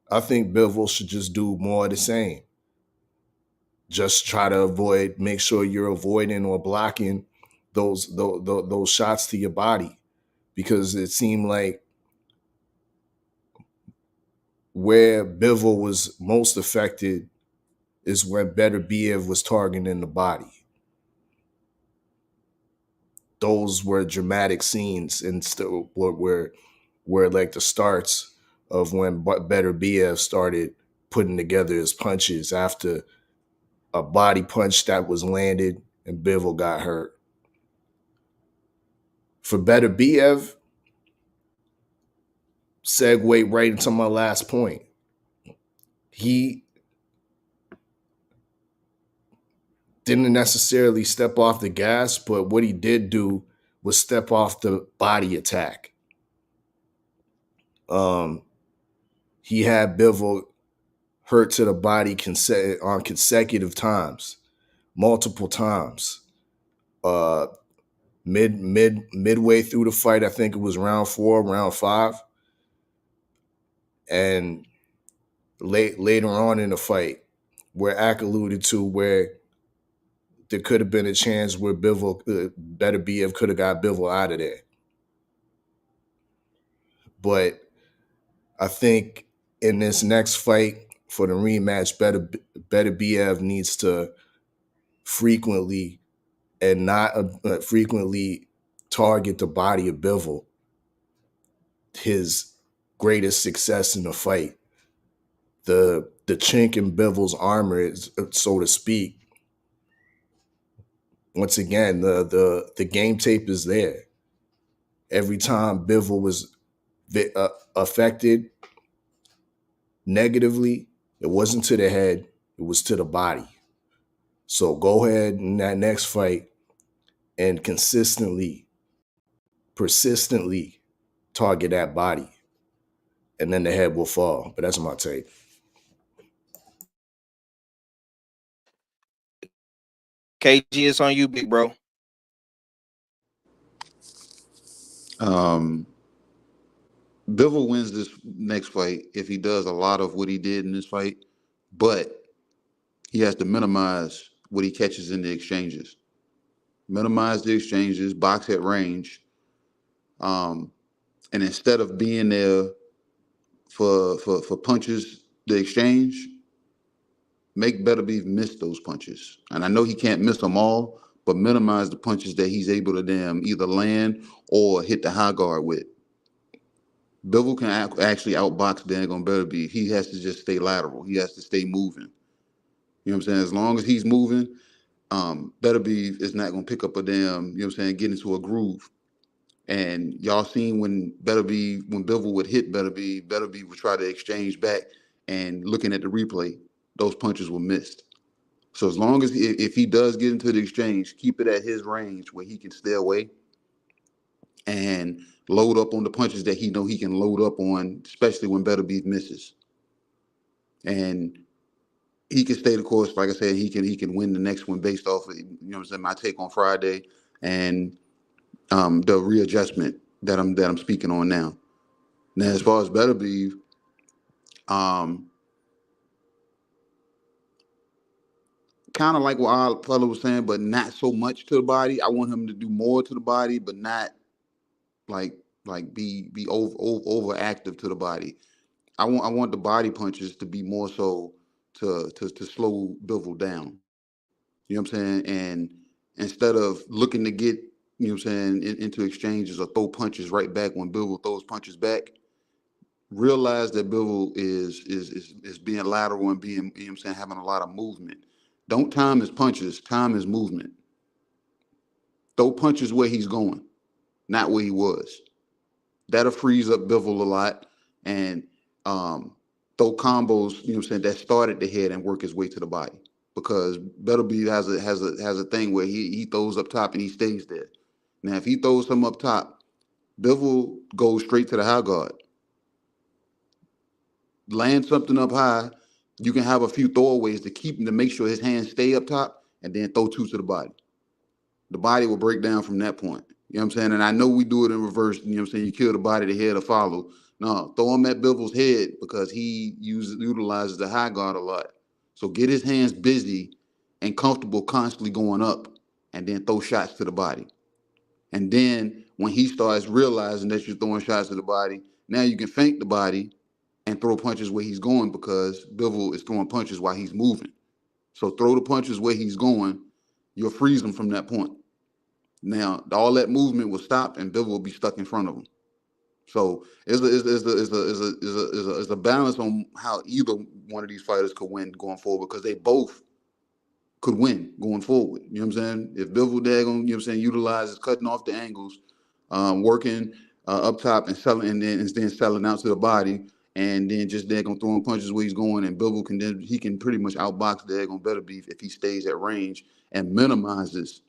I think Bivol should just do more of the same. Just try to make sure you're avoiding or blocking those shots to your body, because it seemed like where Bivol was most affected is when Beterbiev was targeting the body. Those were dramatic scenes, and still were like the starts of when Beterbiev started putting together his punches after a body punch that was landed and Bivol got hurt. For Beterbiev, segue right into my last point. He didn't necessarily step off the gas, but what he did do was step off the body attack. He had Bivol hurt to the body on consecutive times, multiple times. Midway through the fight, I think it was round 4, round 5, and later on in the fight, where Ak alluded to, where there could have been a chance where Beterbiev could have got Bivol out of there. But I think in this next fight for the rematch, Beterbiev needs to frequently and not frequently target the body of Bivol, his greatest success in the fight. The chink in Bivol's armor, is, so to speak. Once again, the game tape is there. Every time Bivol was affected negatively, it wasn't to the head, it was to the body. So go ahead in that next fight and persistently target that body, and then the head will fall. But that's my take. KG, it's on you, big bro. Bivol wins this next fight if he does a lot of what he did in this fight, but he has to minimize what he catches in the exchanges. Minimize the exchanges, box at range, and instead of being there for punches, the exchange, make Beterbiev miss those punches. And I know he can't miss them all, but minimize the punches that he's able to either land or hit the high guard with. Bivol can actually outbox Dagon Beterbiev. He has to just stay lateral. He has to stay moving. You know what I'm saying? As long as he's moving, Beterbiev is not gonna pick up a damn, you know what I'm saying, get into a groove. And y'all seen when Bivol would hit Beterbiev would try to exchange back, and looking at the replay, those punches were missed. So as long as if he does get into the exchange, keep it at his range where he can stay away and load up on the punches that he know he can load up on, especially when Beterbiev misses. And he can stay the course. Like I said, he can win the next one based off of, you know what I'm saying, my take on Friday and the readjustment that I'm speaking on now. Now, as far as Beterbiev, kind of like what our fellow was saying, but not so much to the body. I want him to do more to the body, but not like be overactive to the body. I want the body punches to be more so to slow Bivol down. You know what I'm saying? And instead of looking to get, you know what I'm saying, into exchanges or throw punches right back when Bivol throws punches back, realize that Bivol is being lateral and being, you know what I'm saying, having a lot of movement. Don't time his punches, time his movement. Throw punches where he's going, not where he was. That'll freeze up Bivol a lot, and throw combos, you know what I'm saying, that start at the head and work his way to the body. Because Beterbiev has a thing where he throws up top and he stays there. Now, if he throws some up top, Bivol goes straight to the high guard. Land something up high, you can have a few throwaways to keep him, to make sure his hands stay up top, and then throw two to the body. The body will break down from that point. You know what I'm saying? And I know we do it in reverse. You know what I'm saying? You kill the body, the head will follow. No, throw him at Bivol's head because he utilizes the high guard a lot. So get his hands busy and comfortable constantly going up, and then throw shots to the body. And then when he starts realizing that you're throwing shots to the body, now you can feint the body and throw punches where he's going, because Bivol is throwing punches while he's moving. So throw the punches where he's going. You'll freeze him from that point. Now, all that movement will stop, and Bivol will be stuck in front of him. So it's a balance on how either one of these fighters could win going forward, because they both could win going forward. You know what I'm saying? If Bivol daggone, you know what I'm saying, utilizes cutting off the angles, working up top and selling, and then selling out to the body, and then just daggone throwing punches where he's going, and Bivol can pretty much outbox daggone Beterbiev if he stays at range and minimizes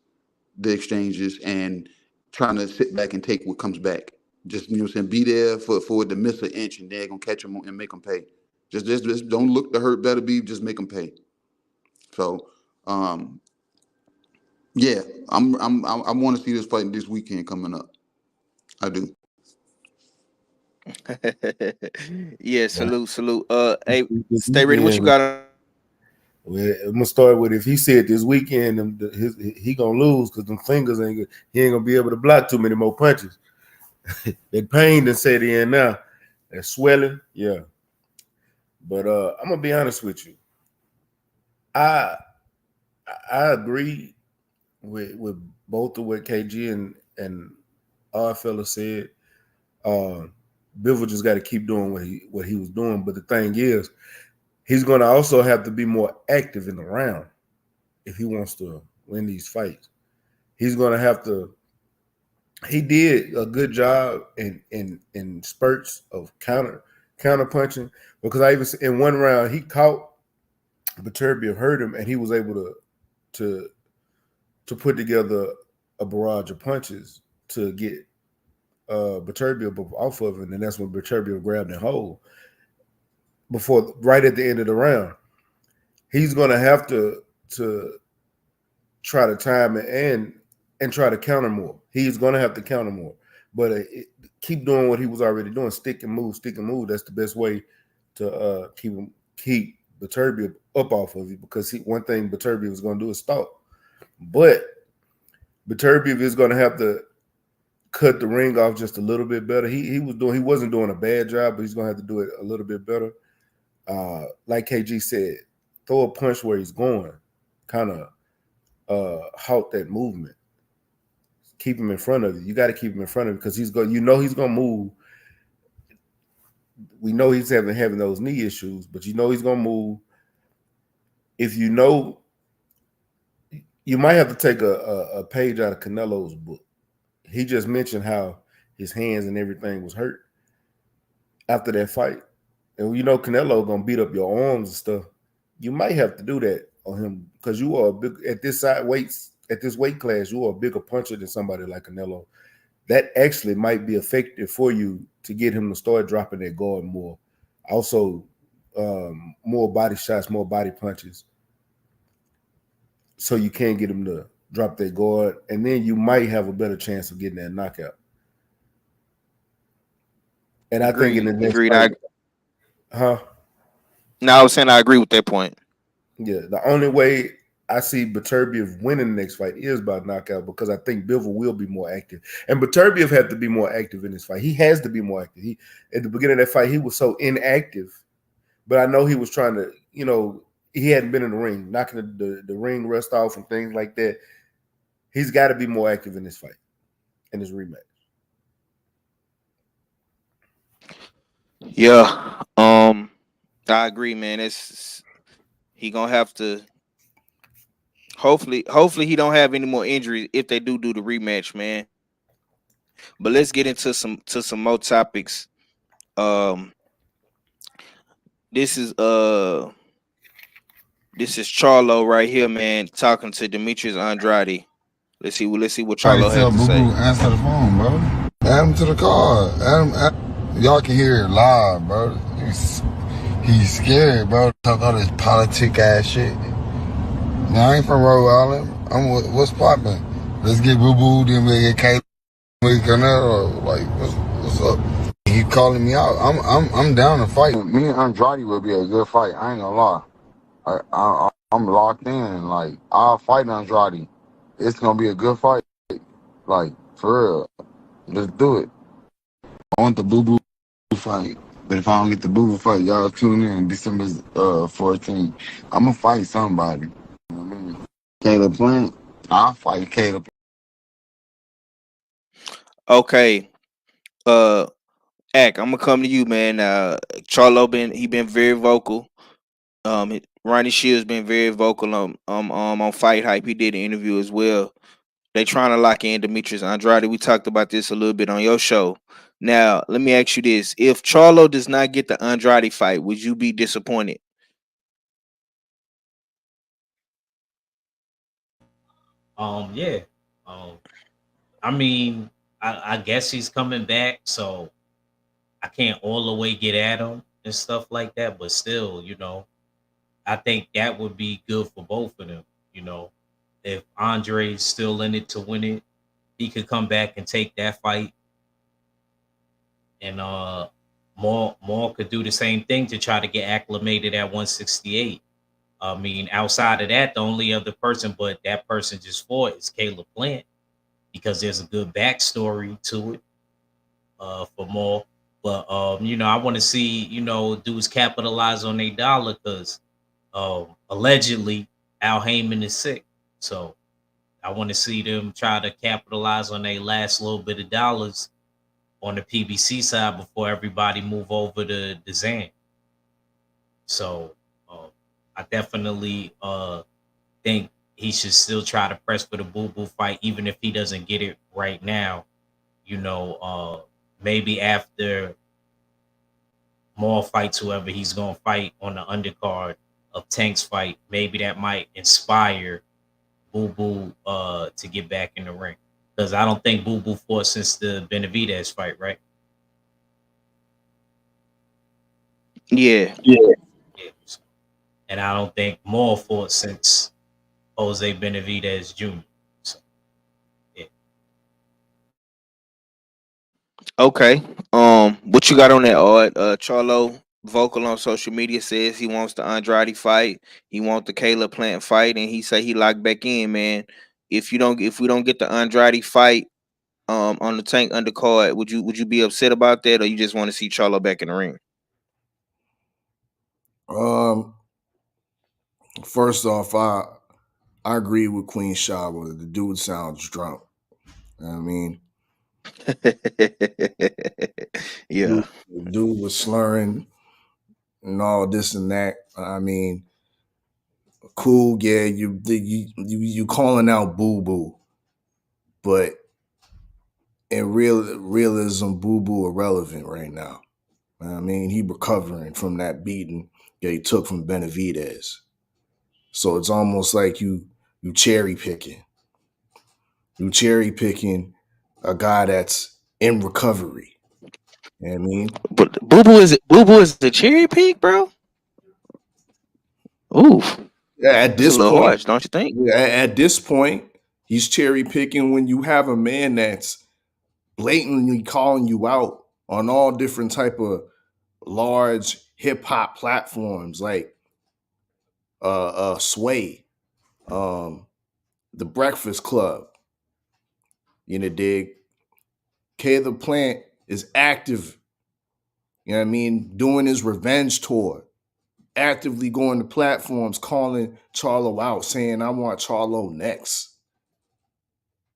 the exchanges and trying to sit back and take what comes back. Just, you know what I'm saying, be there for it to miss an inch, and they're gonna catch him and make him pay. Just don't look to hurt Beterbiev, just make him pay. So yeah, I want to see this fight this weekend coming up. I do. Yeah, salute. Hey, stay ready. What you got? Well, I'm gonna start with, if he said this weekend he gonna lose because them fingers ain't good. He ain't gonna be able to block too many more punches. That pain that set in now, that swelling, yeah. But I'm gonna be honest with you. I agree with both of what KG and our fella said. Bivol just got to keep doing what he was doing. But the thing is, he's going to also have to be more active in the round if he wants to win these fights. He's going to have to. He did a good job in spurts of counter punching, because I even in one round he caught Beterbiev, hurt him, and he was able to put together a barrage of punches to get Beterbiev off of him, and that's when Beterbiev grabbed and hold. Right at the end of the round, he's going to have to try to time it and try to counter more. He's going to have to counter more, but keep doing what he was already doing. Stick and move. That's the best way to keep Beterbiev up off of you, because one thing Beterbiev is going to do is stop. But Beterbiev is going to have to cut the ring off just a little bit better. He wasn't doing a bad job, but he's going to have to do it a little bit better. Like KG said, throw a punch where he's going, kind of halt that movement. Keep him in front of you. You got to keep him in front of you, because he's going to move we know he's having those knee issues, but you know he's gonna move. If you know, you might have to take a page out of Canelo's book. He just mentioned how his hands and everything was hurt after that fight. And you know Canelo gonna beat up your arms and stuff. You might have to do that on him because you are a big at this weight class, you are a bigger puncher than somebody like Canelo. That actually might be effective for you to get him to start dropping that guard more. Also, more body shots, more body punches. So you can get him to drop that guard, and then you might have a better chance of getting that knockout. And I think in the next fight, No, I was saying I agree with that point. Yeah, the only way I see Beterbiev winning the next fight is by knockout because I think Bivol will be more active, and Beterbiev had to be more active in this fight. He has to be more active. He at the beginning of that fight he was so inactive, but I know he was trying to, he hadn't been in the ring, knocking the ring rust off and things like that. He's got to be more active in this fight, in this rematch. Yeah, I agree, man. He gonna have to. Hopefully he don't have any more injuries if they do the rematch, man. But let's get into some more topics. This is Charlo right here, man, talking to Demetrius Andrade. Let's see what Charlo has to say. Answer the phone, bro. Add him to the call. Add him. Y'all can hear it live, bro. He's scared, bro. Talk all this politic ass shit. Now I ain't from Rhode Island. What's poppin'? Let's get Boo Boo, then we get Caleb, we Canelo. Like, what's up? He calling me out. I'm down to fight. Me and Andrade will be a good fight. I ain't gonna lie. I'm locked in. Like, I'll fight Andrade. It's gonna be a good fight. Like, for real. Let's do it. I want the Boo Boo fight. But if I don't get the Boo Boo fight, y'all tune in December 14th. I'm gonna fight somebody. You know what I mean? Caleb Plant. I'll fight Caleb. Okay. Ack, I'm gonna come to you, man. Charlo been very vocal. Ronnie Shields been very vocal on Fight Hype. He did an interview as well. They trying to lock in Demetrius Andrade. We talked about this a little bit on your show. Now, let me ask you this: if Charlo does not get the Andrade fight, would you be disappointed? Yeah. I mean, I guess he's coming back, so I can't all the way get at him and stuff like that. But still, I think that would be good for both of them. If Andre's still in it to win it, he could come back and take that fight, and Maul could do the same thing to try to get acclimated at 168. I mean, outside of that, the only other person, but that person just fought, is Caleb Plant, because there's a good backstory to it for Maul. But I want to see dudes capitalize on their dollar because allegedly Al Heyman is sick, so I want to see them try to capitalize on their last little bit of dollars on the PBC side before everybody move over to the Zan. So I definitely think he should still try to press for the Boo Boo fight, even if he doesn't get it right now. Maybe after Maul fights whoever he's gonna fight on the undercard of Tank's fight, maybe that might inspire Boo Boo to get back in the ring. Because I don't think Boo Boo fought since the Benavidez fight, right? Yeah. And I don't think Maul fought since Jose Benavidez Jr. So, yeah. Okay. What you got on that, Odd? Charlo vocal on social media says he wants the Andrade fight. He wants the Caleb Plant fight, and he say he locked back in, man. If we don't get the Andrade fight on the Tank undercard, would you be upset about that, or you just want to see Charlo back in the ring? First off, I agree with Queen Shaba. The dude sounds drunk. I mean, Yeah. Dude was slurring and all this and that. I mean, cool, yeah, you calling out Boo Boo, but in realism, Boo Boo irrelevant right now. I mean, he recovering from that beating that he took from Benavidez. So it's almost like you cherry picking. You cherry picking a guy that's in recovery. You know what I mean? But Boo Boo is the cherry pick, bro? Oof. Yeah, at That's a this little point, harsh, don't you think? at this point, he's cherry picking when you have a man that's blatantly calling you out on all different type of large hip hop platforms like Sway, um, The Breakfast Club. You know, dig. K the Plant is active. You know what I mean? Doing his revenge tour, actively going to platforms, calling Charlo out, saying, I want Charlo next.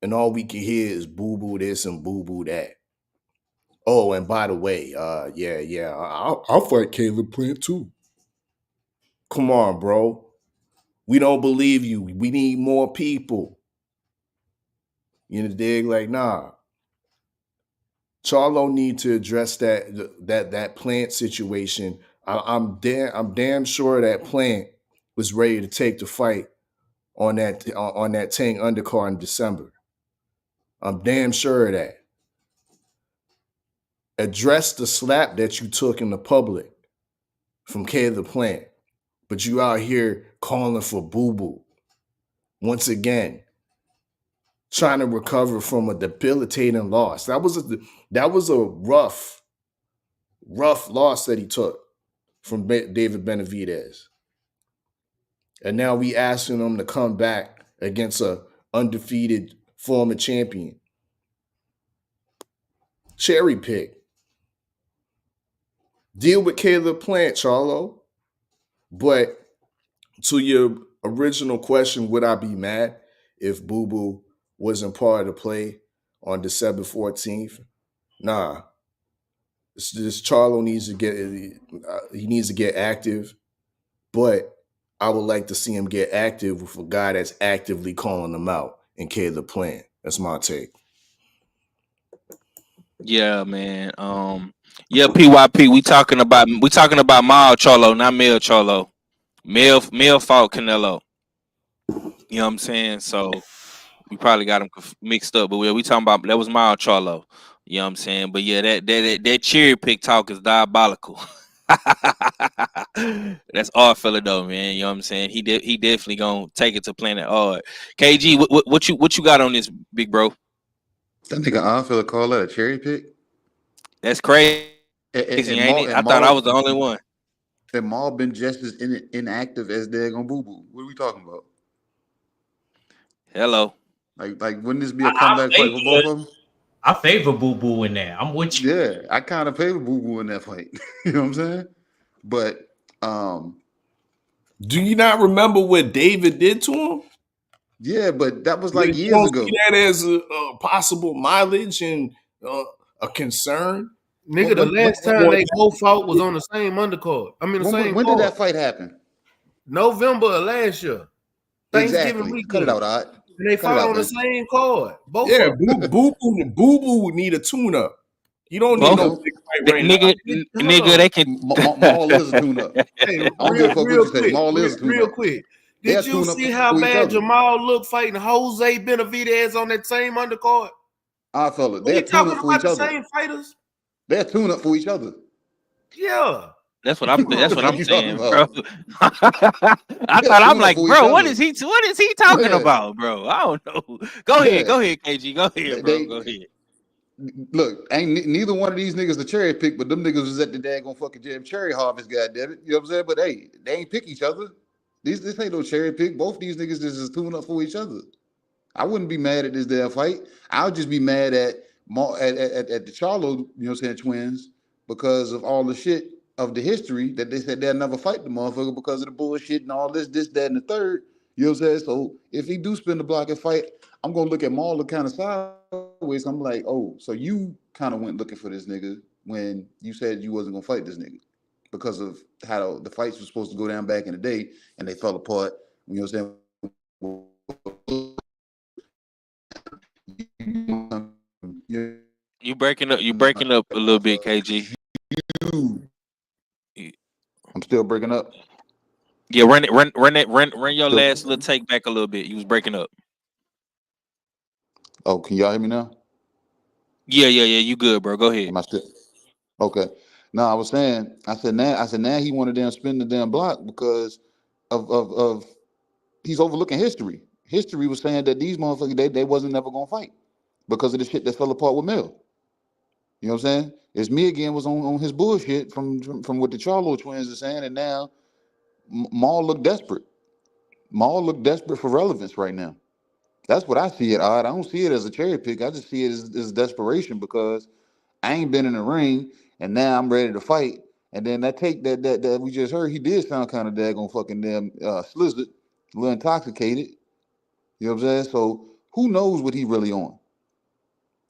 And all we can hear is boo boo this and boo boo that. Oh, and by the way, I'll fight Caleb Plant too. Come on, bro. We don't believe you. We need more people. You know, dig? Like, nah. Charlo need to address that Plant situation. I'm damn sure that Plant was ready to take the fight on that Tank undercard in December. I'm damn sure of that. Address the slap that you took in the public from K the Plant, but you out here calling for boo boo once again, trying to recover from a debilitating loss. That was a rough loss that he took from David Benavidez. And now we asking him to come back against a undefeated former champion. Cherry pick. Deal with Caleb Plant, Charlo. But to your original question, would I be mad if Boo Boo wasn't part of the play on December 14th? Nah. This Charlo needs to get active, but I would like to see him get active with a guy that's actively calling him out and Caleb Plant. That's my take. Yeah, man. Yeah, PYP. We talking about Mild Charlo, not Male Charlo. Male fought Canelo. You know what I'm saying? So we probably got them mixed up, but we talking about that was Mild Charlo. You know what I'm saying? But yeah, that cherry pick talk is diabolical. That's our fella though, man. You know what I'm saying? He definitely gonna take it to Planet Hard. KG, what you got on this, big bro? That nigga Onfield call that a cherry pick. That's crazy, And ain't it? I thought I was the only one. And Maul been just as inactive as daggone Boo Boo. What are we talking about? Hello. Like wouldn't this be a comeback fight for both of them? I favor Boo Boo in there. I'm with you. Yeah, I kind of favor Boo Boo in that fight. You know what I'm saying? But do you not remember what David did to him? Yeah, but that was like you years ago. See that as a possible mileage and a concern? Nigga, the last time they both fought was on the same undercard. I mean, when did that fight happen? November of last year. Thanksgiving weekend. Cut it out, Odd. And they fought on the same card. Both. Yeah, Boo Boo need a tune up. You don't need no big fight right nigga, they can. Maul is a tune up. Hey, real quick. Did you see how bad Jamal looked fighting Jose Benavidez on that same undercard? I felt it. They're tune up for each other. Same fighters. They're tune up for each other. Yeah. That's what I'm saying, bro. I thought I'm like, bro, what is he talking about, bro? I don't know. Go ahead, KG. Go ahead, bro. Go ahead. Look, ain't neither one of these niggas the cherry pick, but them niggas was at the daggone fucking jam cherry harvest, goddammit. You know what I'm saying? But hey, they ain't pick each other. This ain't no cherry pick. Both these niggas just tune up for each other. I wouldn't be mad at this damn fight. I would just be mad at the Charlo, you know what I'm saying, twins, because of all the shit of the history that they said they'll never fight the motherfucker because of the bullshit and all this, that, and the third. You know what I'm saying? So if he do spin the block and fight, I'm gonna look at Maul look kind of sideways. I'm like, oh, so you kind of went looking for this nigga when you said you wasn't gonna fight this nigga because of how the fights were supposed to go down back in the day, and they fell apart. You know what I'm saying? You breaking up. You breaking up a little bit, KG. I'm still breaking up. Yeah, run your last little take back a little bit. You was breaking up. Oh, can y'all hear me now? Yeah. You good, bro? Go ahead. Am I still okay? No, I was saying, I said now he wanted to spin the damn block because of he's overlooking history. History was saying that these motherfuckers they wasn't never gonna fight because of the shit that fell apart with Mel. You know what I'm saying? It's me again was on his bullshit from what the Charlo twins are saying, and now Maul look desperate. Maul look desperate for relevance right now. That's what I see it, Odd. I don't see it as a cherry pick. I just see it as desperation because I ain't been in the ring and now I'm ready to fight. And then that take that we just heard, he did sound kind of daggone fucking damn slizzard, a little intoxicated. You know what I'm saying? So who knows what he really on?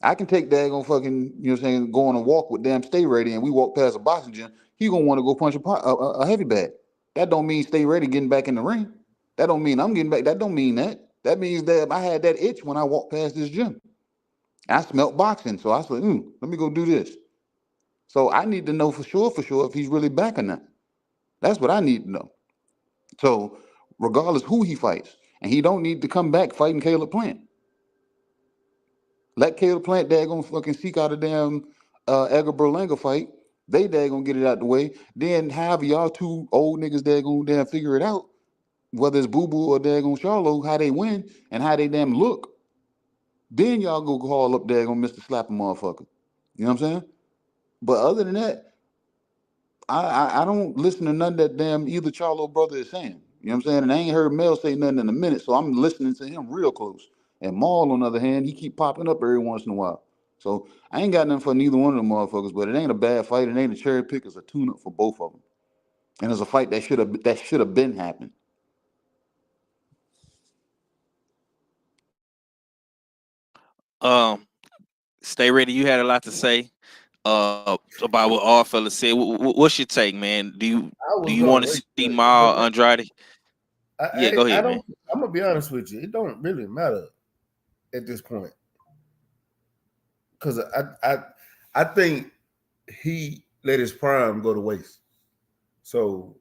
I can take daggone fucking, you know what I'm saying, go on a walk with damn Stay Ready and we walk past a boxing gym, he gonna want to go punch a heavy bag. That don't mean Stay Ready getting back in the ring. That don't mean I'm getting back. That don't mean that. That means that I had that itch when I walked past this gym. I smelt boxing, so I said, let me go do this. So I need to know for sure if he's really back or not. That's what I need to know. So regardless who he fights, and he don't need to come back fighting Caleb Plant. Let Caleb Plant daggone fucking seek out a damn Edgar Berlanga fight. They daggone get it out the way. Then have y'all two old niggas daggone damn figure it out, whether it's Boo Boo or daggone Charlo, how they win and how they damn look. Then y'all go call up daggone Mr. Slapper motherfucker. You know what I'm saying? But other than that, I don't listen to none that damn either Charlo brother is saying. You know what I'm saying? And I ain't heard Mel say nothing in a minute, so I'm listening to him real close. And Maul, on the other hand, he keep popping up every once in a while. So I ain't got nothing for neither one of them motherfuckers, but it ain't a bad fight. It ain't a cherry pick. It's a tune-up for both of them. And it's a fight that should have been happening. Stay Ready. You had a lot to say about what all fellas said. What's your take, man? Do you want to see Maul Andrade? Yeah, go ahead, man. I'm gonna be honest with you. It don't really matter at this point because I think he let his prime go to waste. So,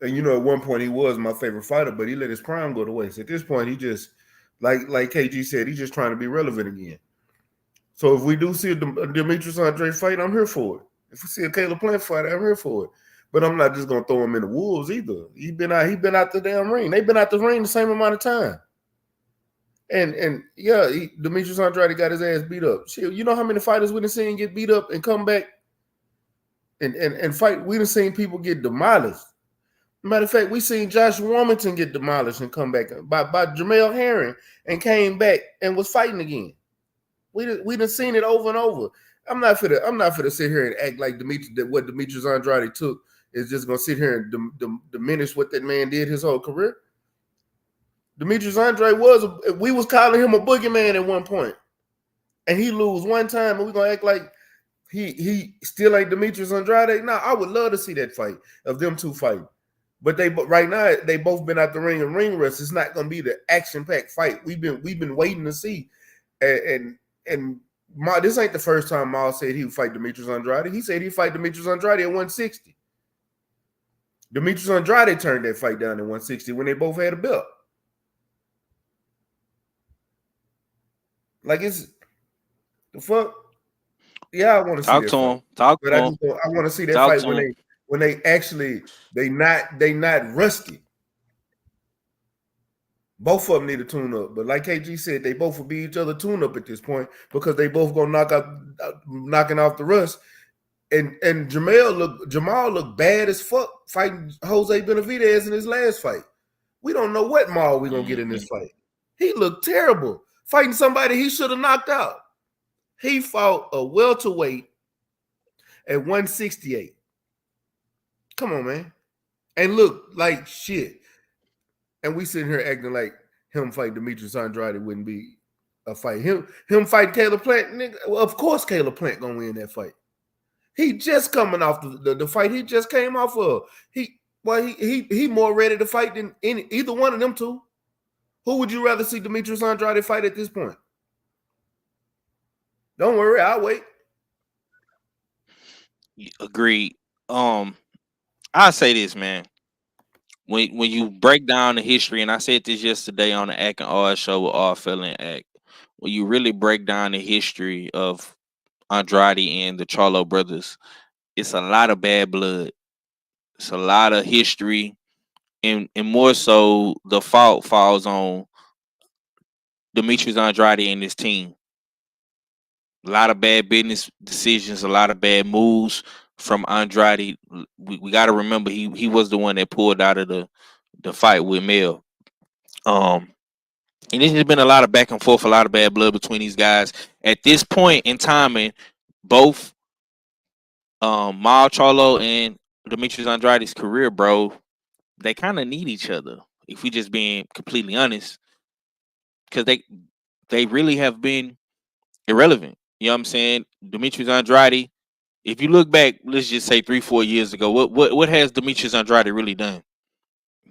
and you know, at one point he was my favorite fighter, but he let his prime go to waste. At this point, he just like KG said, he's just trying to be relevant again. So if we do see a Demetrius Andrade fight, I'm here for it. If we see a Caleb Plant fight, I'm here for it. But I'm not just gonna throw him in the wolves either. He been out the damn ring. They've been out the ring the same amount of time. And yeah, Demetrius Andrade got his ass beat up. Shit, you know how many fighters we done seen get beat up and come back and fight? We done seen people get demolished. Matter of fact, we seen Josh Warmington get demolished and come back by Jamel Herring and came back and was fighting again. We done seen it over and over. I'm not for to sit here and act like what Demetrius Andrade took is just gonna sit here and diminish what that man did his whole career. Demetrius Andrade we was calling him a boogeyman at one point, and he lose one time, and we gonna act like he still ain't Demetrius Andrade. Now I would love to see that fight of them two fighting, but right now they both been out the ring and ring rust. It's not gonna be the action packed fight we've been waiting to see, and this ain't the first time Maul said he would fight Demetrius Andrade. He said he'd fight Demetrius Andrade at 160. Demetrius Andrade turned that fight down at 160 when they both had a belt. Like, it's the fuck. Yeah, I want to see that fight. But I want to see that fight when they actually they not rusty. Both of them need a tune up, but like KG said, they both will be each other tune up at this point because they both gonna knocking off the rust. And Jamal looked bad as fuck fighting Jose Benavidez in his last fight. We don't know what Maul we gonna get in this fight. He looked terrible fighting somebody he should have knocked out. He fought a welterweight at 168. Come on, man, and look like shit. And we sitting here acting like him fighting Demetrius Andrade wouldn't be a fight. Him fighting Caleb Plant, nigga. Well, of course Caleb Plant gonna win that fight. He just coming off the fight he just came off of. He more ready to fight than either one of them two. Who would you rather see Demetrius Andrade fight at this point? Don't worry, I'll wait. Agreed. I'll say this, man. When you break down the history, and I said this yesterday on the Act and R show with R Fell and Act, when you really break down the history of Andrade and the Charlo brothers, it's a lot of bad blood. It's a lot of history, and more so the fault falls on Demetrius Andrade and his team. A lot of bad business decisions, a lot of bad moves from Andrade. We got to remember he was the one that pulled out of the fight with Mel. And this has been a lot of back and forth, a lot of bad blood between these guys. At this point in time, in both Mal Charlo and Demetrius Andrade's career, bro, they kind of need each other. If we just being completely honest, because they really have been irrelevant. You know what I'm saying? Demetrius Andrade. If you look back, let's just say 3-4 years ago, what has Demetrius Andrade really done?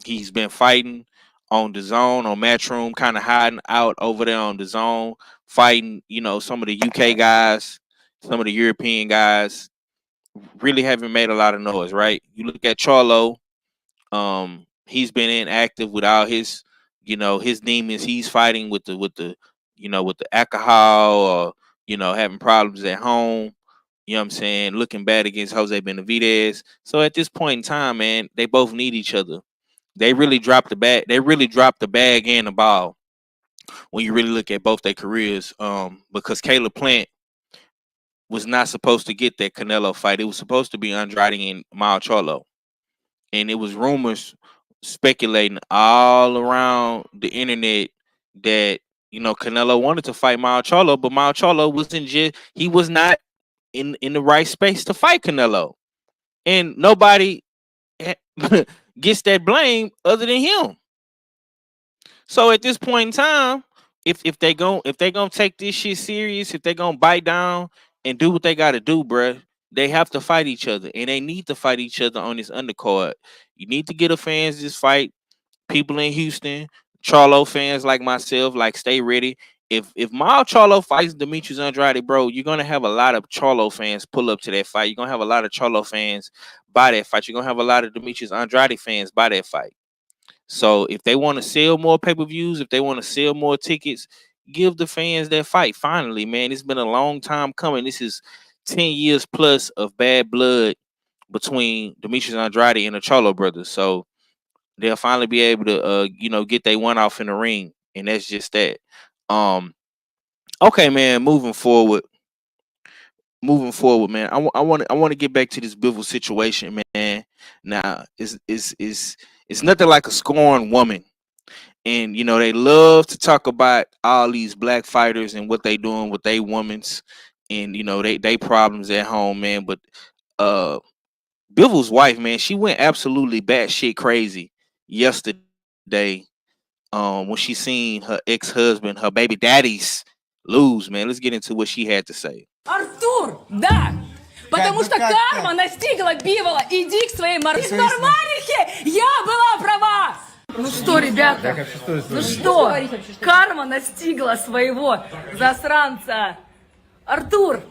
He's been fighting on the zone, on Matchroom, kind of hiding out over there on the zone, fighting, some of the UK guys, some of the European guys. Really haven't made a lot of noise, right? You look at Charlo, he's been inactive with all his, his demons. He's fighting with the alcohol, or having problems at home. You know what I'm saying? Looking bad against Jose Benavidez. So at this point in time, man, they both need each other. They really dropped the bag. They really dropped the bag and the ball when you really look at both their careers. Because Caleb Plant was not supposed to get that Canelo fight. It was supposed to be Andrade and Mal Charlo. And it was rumors speculating all around the internet that, Canelo wanted to fight Mal Charlo, but Mal Charlo he was not in the right space to fight Canelo. And nobody gets that blame other than him. So at this point in time, if they gonna take this shit serious, if they gonna bite down and do what they gotta do, bruh, they have to fight each other, and they need to fight each other on this undercard. You need to get the fans this fight. People in Houston, Charlo fans like myself, like stay ready. If Mal Charlo fights Demetrius Andrade, bro, you're gonna have a lot of Charlo fans pull up to that fight. You're gonna have a lot of Charlo fans buy that fight. You're gonna have a lot of Demetrius Andrade fans buy that fight. So if they want to sell more pay-per-views, if they want to sell more tickets, give the fans that fight. Finally, man, it's been a long time coming. This is 10 years plus of bad blood between Demetrius Andrade and the Charlo brothers. So they'll finally be able to get their one off in the ring. And that's just that. Okay, man, moving forward, man. I want to get back to this Bivol situation, man. Now, it's nothing like a scorned woman. And they love to talk about all these black fighters and what they doing with they women's and they problems at home, man. But Bivol's wife, man, she went absolutely batshit crazy yesterday when she seen her ex-husband, her baby daddies lose, man. Let's get into what she had to say. Артур, да! Потому что карма настигла Бивола. Иди к своей нормальнихе! Я была права! Ну что, ребята? Ну что? Карма настигла своего засранца. Артур,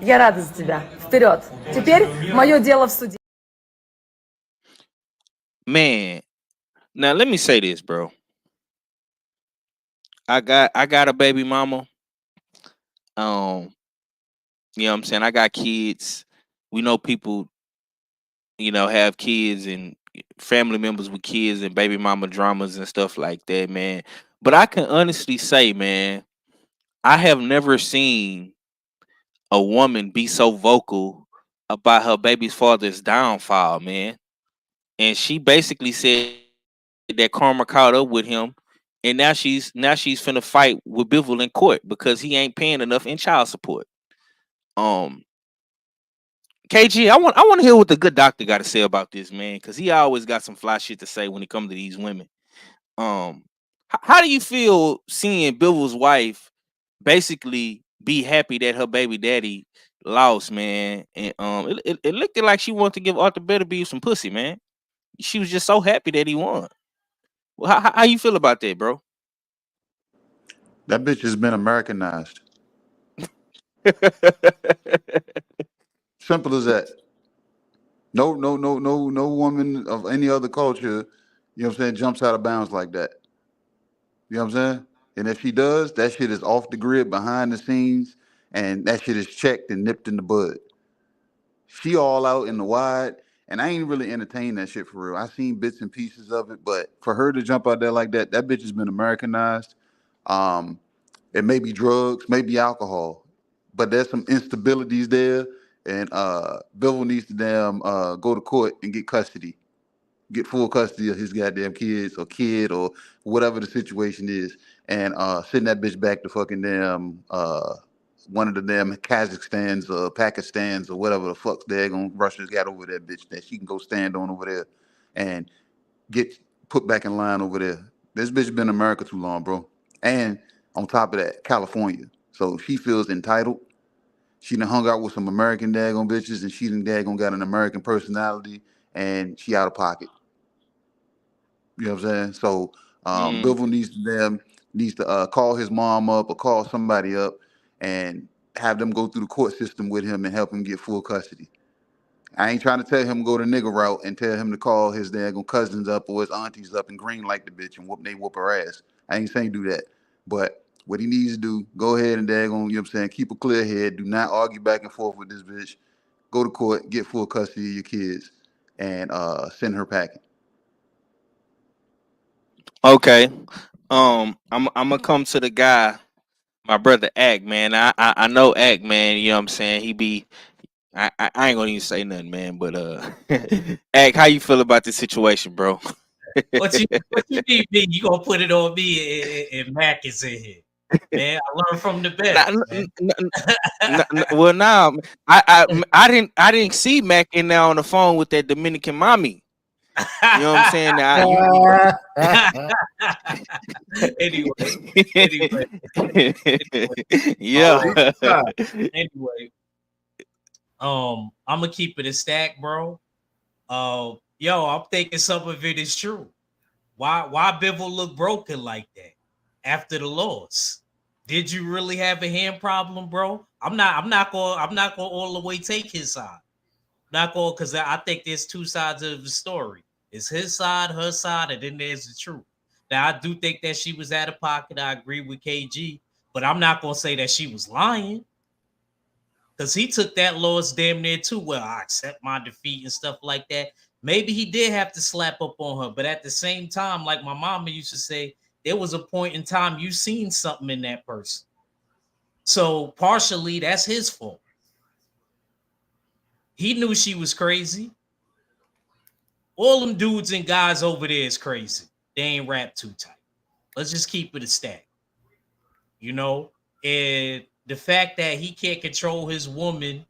я рада за тебя. Вперед. Теперь мое дело в суде. Man, now let me say this, bro. I got a baby mama. You know what I'm saying? I got kids. We know people, have kids and family members with kids and baby mama dramas and stuff like that, man. But I can honestly say, man, I have never seen a woman be so vocal about her baby's father's downfall, man. And she basically said that karma caught up with him, and now she's finna fight with Bivol in court because he ain't paying enough in child support. KG, I want to hear what the good doctor got to say about this, man, because he always got some fly shit to say when it comes to these women. How How do you feel seeing Bivol's wife basically be happy that her baby daddy lost, man? And it looked like she wanted to give Arthur Beterbiev some pussy, man. She was just so happy that he won. Well, how you feel about that, bro? That bitch has been Americanized. Simple as that. No woman of any other culture, you know what I'm saying, jumps out of bounds like that. You know what I'm saying? And if she does, that shit is off the grid, behind the scenes, and that shit is checked and nipped in the bud. She all out in the wide, and I ain't really entertained that shit for real. I seen bits and pieces of it, but for her to jump out there like that, that bitch has been Americanized. Um, it may be drugs, maybe alcohol, but there's some instabilities there, and Bivol needs to go to court and get custody, get full custody of his goddamn kids or kid or whatever the situation is, and send that bitch back to fucking damn one of the damn Kazakhstans or Pakistans or whatever the fuck daggone Russians got over there, bitch, that she can go stand on over there and get put back in line over there. This bitch been in America too long, bro. And on top of that, California. So she feels entitled. She done hung out with some American daggone bitches, and she done daggone got an American personality, and she out of pocket. You know what I'm saying? So Bivol needs to call his mom up or call somebody up and have them go through the court system with him and help him get full custody. I ain't trying to tell him to go the nigga route and tell him to call his daggone cousins up or his aunties up and green like the bitch and whoop her ass. I ain't saying do that. But what he needs to do, go ahead and daggone, you know what I'm saying, keep a clear head. Do not argue back and forth with this bitch. Go to court, get full custody of your kids, and send her packing. Okay. I'm gonna come to the guy, my brother Ack, man. I know Ack, man. You know what I'm saying? He be. I ain't gonna even say nothing, man. But Ack, how you feel about this situation, bro? What you mean, me? You gonna put it on me and Mac is in here, man? I learned from the best, man. Well, now I didn't see Mac in there on the phone with that Dominican mommy. You know what I'm saying? Now anyway. Yeah. Anyway, I'm gonna keep it a stack, bro. Yo, I'm thinking some of it is true. Why Bivol look broken like that after the loss? Did you really have a hand problem, bro? I'm not gonna all the way take his side. Not going, because I think there's two sides of the story. It's his side, her side, and then there's the truth. Now, I do think that she was out of pocket. I agree with KG, but I'm not going to say that she was lying, because he took that loss damn near too well. I accept my defeat and stuff like that. Maybe he did have to slap up on her, but at the same time, like my mama used to say, there was a point in time you seen something in that person. So partially, that's his fault. He knew she was crazy. All them dudes and guys over there is crazy. They ain't wrapped too tight. Let's just keep it a stack. You know? And the fact that he can't control his woman,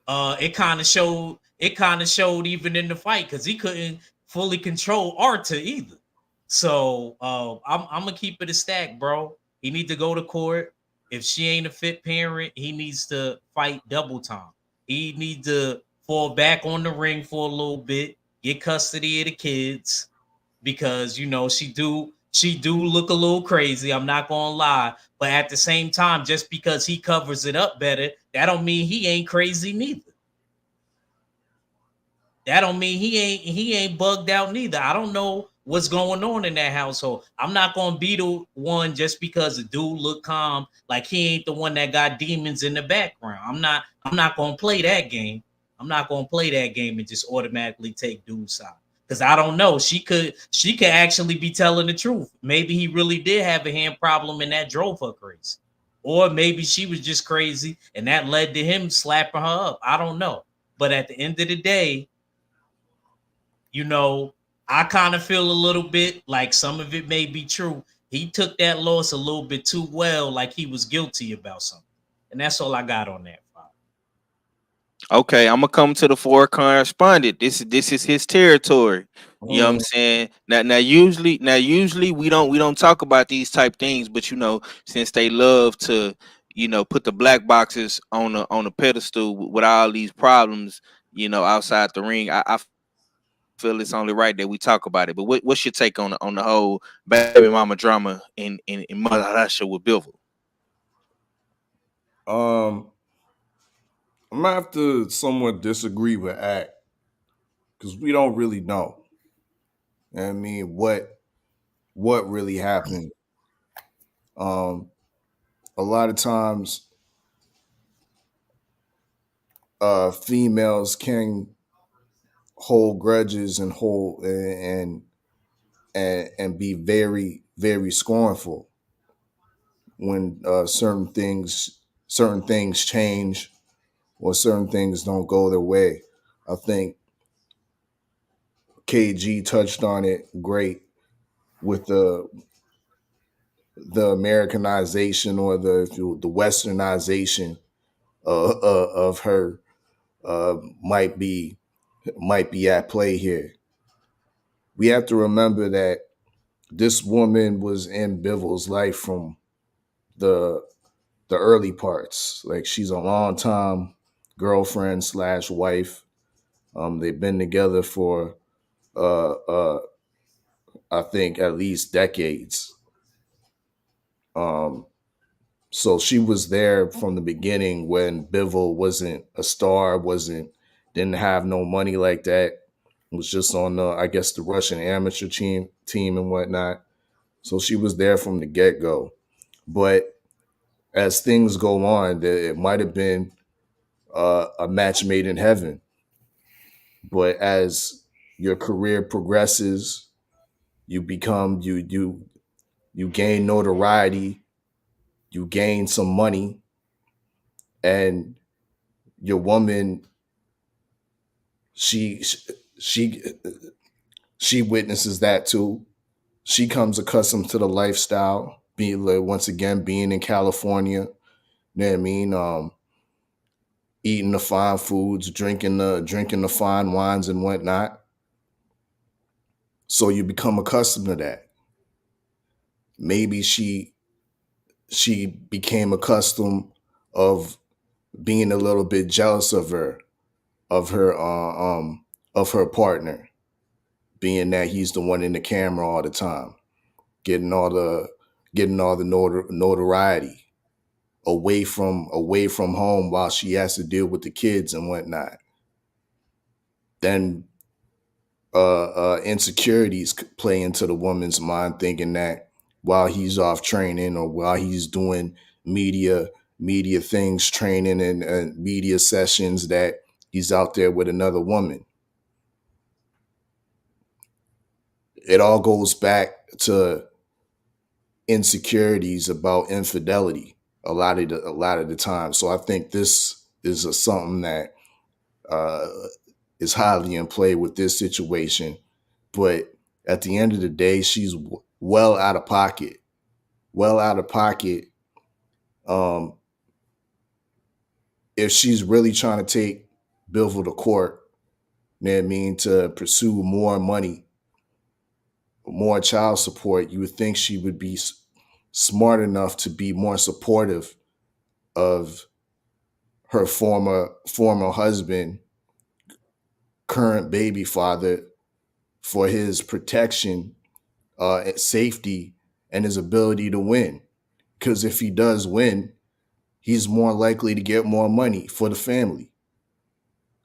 it kind of showed even in the fight, because he couldn't fully control Arthur either. So I'm gonna keep it a stack, bro. He needs to go to court. If she ain't a fit parent, he needs to fight double time. He needs to fall back on the ring for a little bit, get custody of the kids, because you know she do look a little crazy. I'm not gonna lie, but at the same time, just because he covers it up better, that don't mean he ain't crazy neither. That don't mean he ain't bugged out neither. I don't know what's going on in that household. I'm not gonna be the one just because the dude look calm, like he ain't the one that got demons in the background. I'm not gonna play that game. I'm not gonna play that game and just automatically take dude's side. Because I don't know. She could actually be telling the truth. Maybe he really did have a hand problem and that drove her crazy. Or maybe she was just crazy and that led to him slapping her up. I don't know. But at the end of the day, you know, I kind of feel a little bit like some of it may be true. He took that loss a little bit too well, like he was guilty about something. And that's all I got on that. Okay, I'm gonna come to the four correspondent. This is his territory. You know what I'm Mm, saying? Now usually we don't talk about these type things, but since they love to put the black boxes on a pedestal with all these problems, outside the ring, I feel it's only right that we talk about it. But what's your take on the whole baby mama drama in Mother Russia with Bivol? um, I'm gonna have to somewhat disagree with Act because we don't really know. I mean, what really happened? Um, a lot of times, females can hold grudges and hold and be very very scornful when certain things change or certain things don't go their way. I think KG touched on it great with the Americanization or the Westernization of her might be at play here. We have to remember that this woman was in Bivol's life from the the early parts. Like she's a long time girlfriend slash wife. They've been together for uh, uh, I think at least decades. Um, so she was there from the beginning when Bivol wasn't a star, didn't have no money like that. Was just on I guess the Russian amateur team and whatnot. So she was there from the get go. But as things go on, it might have been a match made in heaven. But as your career progresses, you become you gain notoriety, you gain some money, and your woman she she she witnesses that too. She comes accustomed to the lifestyle, being like, once again being in California. You know what I mean? Eating the fine foods, drinking the fine wines and whatnot. So you become accustomed to that. Maybe she became accustomed of being a little bit jealous of her of her partner, being that he's the one in the camera all the time, getting all the notoriety away from home while she has to deal with the kids and whatnot. Then insecurities play into the woman's mind, thinking that while he's off training or while he's doing media things, training and media sessions, that he's out there with another woman. It all goes back to insecurities about infidelity a lot of the time. So I think this is something that uh, is highly in play with this situation. But at the end of the day, she's well out of pocket. Well out of pocket. Um, if she's really trying to take Bivol to court, you know what I mean, to pursue more money, more child support, you would think she would be smart enough to be more supportive of her former husband, current baby father, for his protection, safety, and his ability to win. Because if he does win, he's more likely to get more money for the family,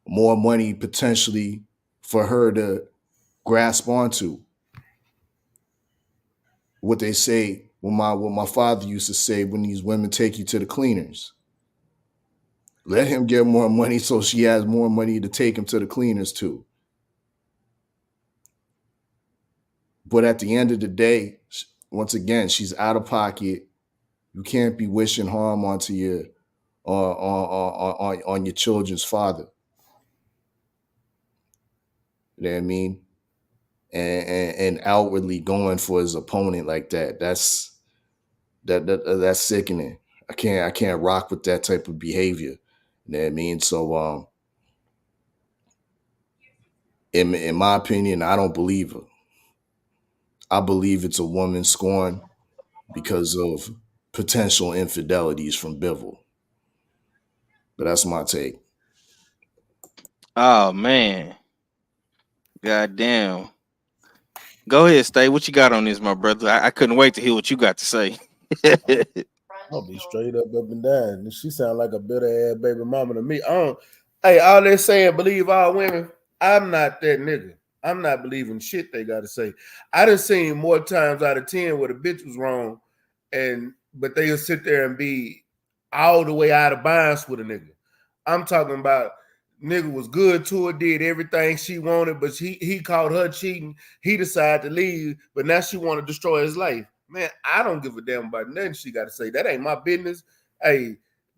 more money potentially for her to grasp onto. What they say, what my father used to say, when these women take you to the cleaners, let him get more money so she has more money to take him to the cleaners too. But at the end of the day, once again, she's out of pocket. You can't be wishing harm onto your on your children's father. You know what I mean? And outwardly going for his opponent like that. That's sickening. I can't rock with that type of behavior. You know what I mean? So In my opinion, I don't believe her. I believe it's a woman scorned because of potential infidelities from Bivol. But that's my take. Oh man, goddamn. Go ahead, Stay. What you got on this, my brother? I couldn't wait to hear what you got to say. I'll be straight up and down. She sound like a bitter ass baby mama to me. I don't. Hey, all they saying believe all women. I'm not that nigga. I'm not believing shit they got to say. I done seen more times out of 10 where the bitch was wrong, but they'll sit there and be all the way out of bounds with a nigga. I'm talking about nigga was good to her, did everything she wanted, but he caught her cheating. He decided to leave, but now she want to destroy his life. Man, I don't give a damn about nothing she got to say. That ain't my business. Hey,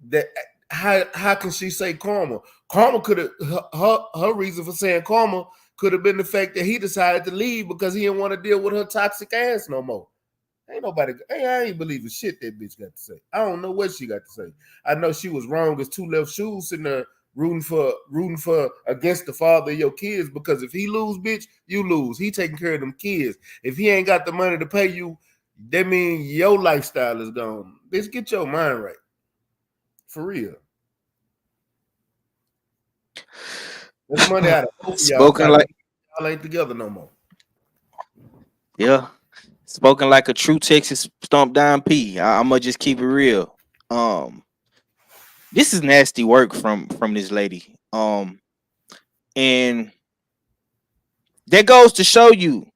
that how can she say karma? Karma could have her reason for saying karma could have been the fact that he decided to leave because he didn't want to deal with her toxic ass no more. I ain't believing shit that bitch got to say. I don't know what she got to say. I know she was wrong as two left shoes sitting there rooting for against the father of your kids, because if he lose, bitch, you lose. He taking care of them kids. If he ain't got the money to pay you, that means your lifestyle is gone. Bitch, get your mind right. For real. That's money out of both of y'all. Spoken like Y'all ain't together no more. Yeah. Spoken like a true Texas stomp down P. I'ma just keep it real. This is nasty work from this lady. And that goes to show you,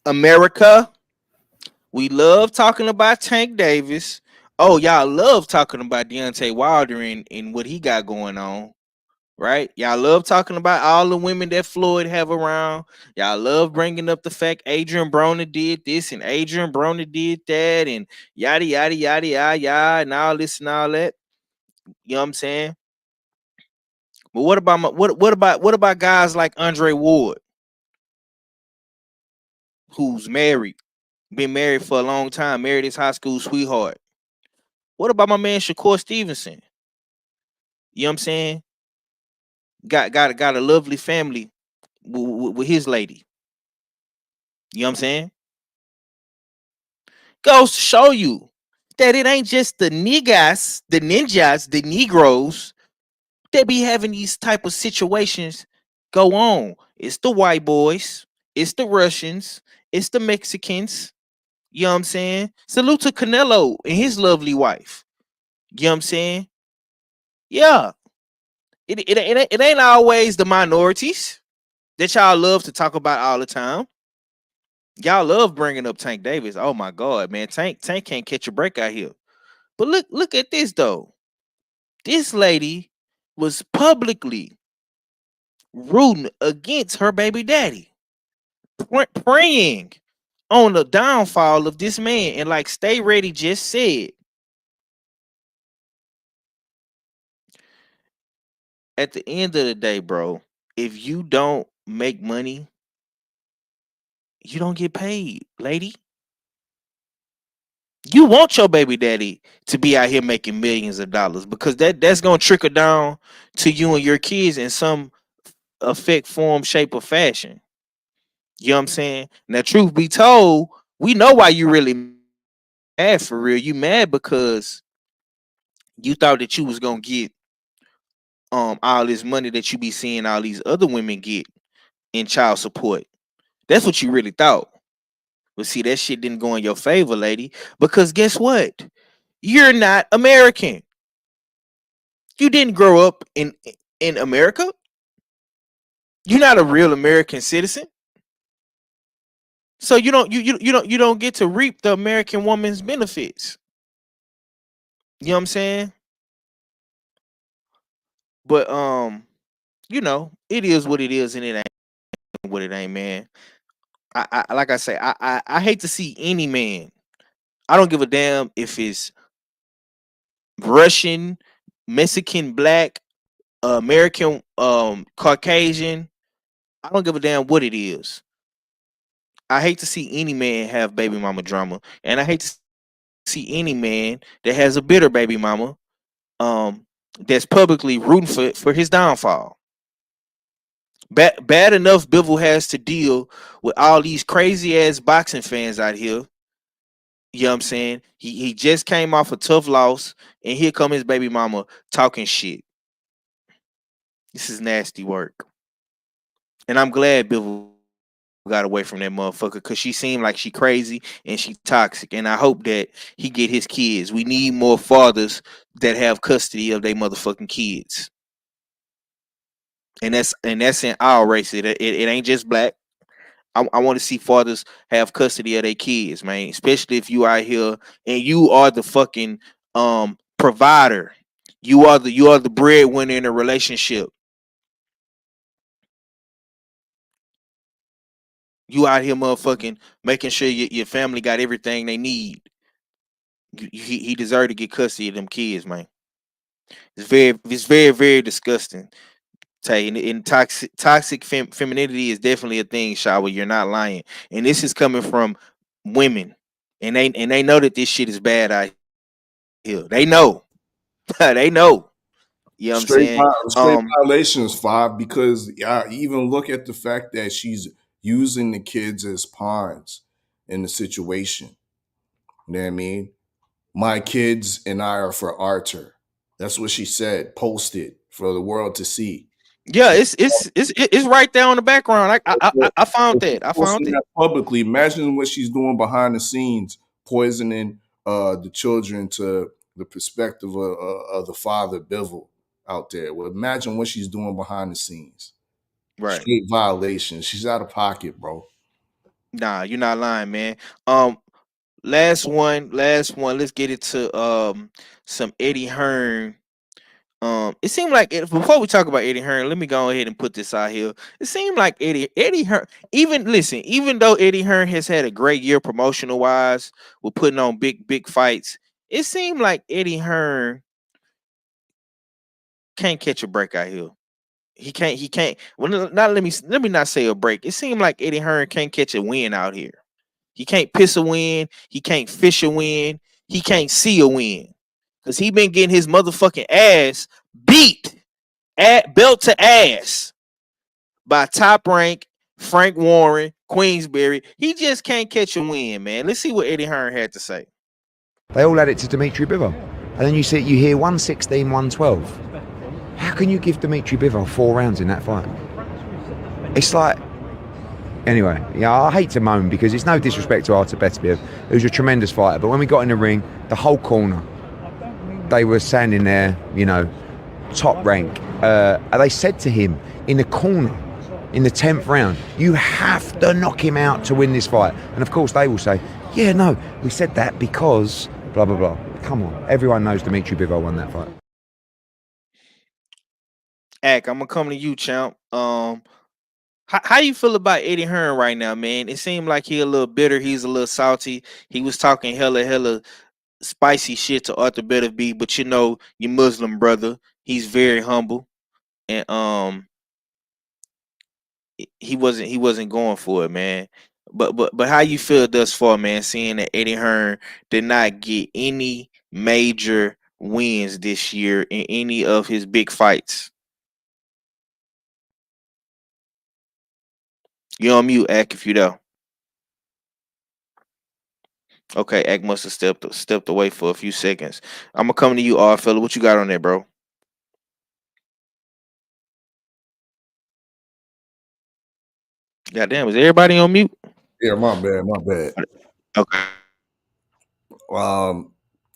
America, we love talking about Tank Davis. Oh, y'all love talking about Deontay Wilder and what he got going on. Right? Y'all love talking about all the women that Floyd have around. Y'all love bringing up the fact Adrian Broner did this and Adrian Broner did that and yada yada yada yada yada and all this and all that. You know what I'm saying? But what about guys like Andre Ward, who's married, been married for a long time, married his high school sweetheart? What about my man Shakur Stevenson? You know what I'm saying? Got a lovely family with his lady. You know what I'm saying? Goes to show you that it ain't just the niggas, the ninjas, the Negroes that be having these type of situations go on. It's the white boys, it's the Russians, it's the Mexicans. You know what I'm saying? Salute to Canelo and his lovely wife. You know what I'm saying? Yeah. It ain't always the minorities that y'all love to talk about all the time. Y'all love bringing up Tank Davis. Oh my God, man. Tank can't catch a break out here. But look at this though. This lady was publicly rooting against her baby daddy, praying on the downfall of this man. And like Stay Ready just said, at the end of the day, bro, if you don't make money, you don't get paid, lady. You want your baby daddy to be out here making millions of dollars, because that's gonna trickle down to you and your kids in some effect, form, shape, or fashion. You know what I'm saying? Now, truth be told, we know why you really mad for real. You mad because you thought that you was gonna get all this money that you be seeing all these other women get in child support. That's what you really thought. But see, that shit didn't go in your favor, lady. Because guess what? You're not American. You didn't grow up in America. You're not a real American citizen. So you don't get to reap the American woman's benefits. You know what I'm saying? But you know, it is what it is, and it ain't what it ain't, man. I like I say, I hate to see any man. I don't give a damn if it's Russian, Mexican, black, American, Caucasian. I don't give a damn what it is. I hate to see any man have baby mama drama, and I hate to see any man that has a bitter baby mama, that's publicly rooting for his downfall. Bad enough Bivol has to deal with all these crazy ass boxing fans out here. You know what I'm saying? He just came off a tough loss, and here come his baby mama talking shit. This is nasty work. And I'm glad Bivol got away from that motherfucker because she seemed like she crazy and she toxic. And I hope that he get his kids. We need more fathers that have custody of their motherfucking kids. And that's in all races. It ain't just black. I want to see fathers have custody of their kids, man. Especially if you out here and you are the fucking provider. You are the breadwinner in a relationship. You out here motherfucking making sure your family got everything they need. He deserved to get custody of them kids, man. It's very, very disgusting. Tay, and toxic femininity is definitely a thing, Shawa. You're not lying. And this is coming from women. And they know that this shit is bad out here. They know. They know. You know what I'm saying? Straight violations, 5, because even look at the fact that she's using the kids as pawns in the situation. You know what I mean? My kids and I are for Arthur. That's what she said. Posted for the world to see. Yeah, it's right there on the background. I found that. I found it publicly. Imagine what she's doing behind the scenes, poisoning the children to the perspective of the father Bivol out there. Well, imagine what she's doing behind the scenes. Right. Straight violation. She's out of pocket, bro. Nah, you're not lying, man. Last one. Let's get it to some Eddie Hearn. It seemed like before we talk about Eddie Hearn, let me go ahead and put this out here. It seemed like Eddie Hearn, even though Eddie Hearn has had a great year promotional wise with putting on big fights, it seemed like Eddie Hearn can't catch a break out here. He can't. Well, not let me not say a break. It seemed like Eddie Hearn can't catch a win out here. He can't piss a win. He can't fish a win. He can't see a win. Because he been getting his motherfucking ass beat at belt to ass by Top Rank, Frank Warren, Queensberry. He just can't catch a win, man. Let's see what Eddie Hearn had to say. They all had it to Dimitri Bivol. And then you hear 116, 112. How can you give Dimitri Bivol 4 rounds in that fight? It's like... Anyway, I hate to moan because it's no disrespect to Artur Beterbiev, who's a tremendous fighter. But when we got in the ring, the whole corner, they were standing there, top rank. And they said to him in the corner, in the 10th round, you have to knock him out to win this fight. And of course they will say, yeah, no, we said that because blah, blah, blah. Come on. Everyone knows Dimitri Bivol won that fight. Ak, I'm going to come to you, champ. How you feel about Eddie Hearn right now, man? It seemed like he a little bitter. He's a little salty. He was talking hella spicy shit to Artur Beterbiev, but your Muslim brother, he's very humble. And he wasn't going for it, man. But how you feel thus far, man, seeing that Eddie Hearn did not get any major wins this year in any of his big fights? You're on mute, Ak, if you know. Okay, Ak must have stepped away for a few seconds. I'm gonna come to you, R fella. What you got on there, bro? Goddamn, is everybody on mute? Yeah, my bad. Okay.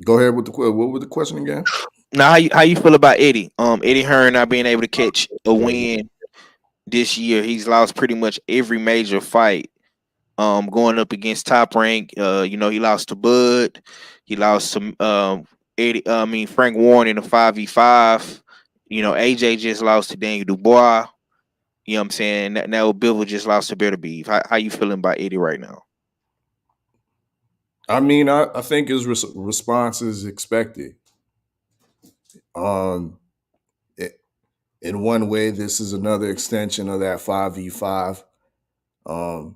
Go ahead with what was the question again? Now, how you feel about Eddie? Eddie Hearn not being able to catch a win this year. He's lost pretty much every major fight. Going up against Top Rank, he lost to Bud. He lost to Frank Warren in a 5v5. AJ just lost to Daniel Dubois. You know what I'm saying? Now Bivol just lost to Beterbiev. How you feeling about Eddie right now? I mean, I think his response is expected. In one way, this is another extension of that 5v5. A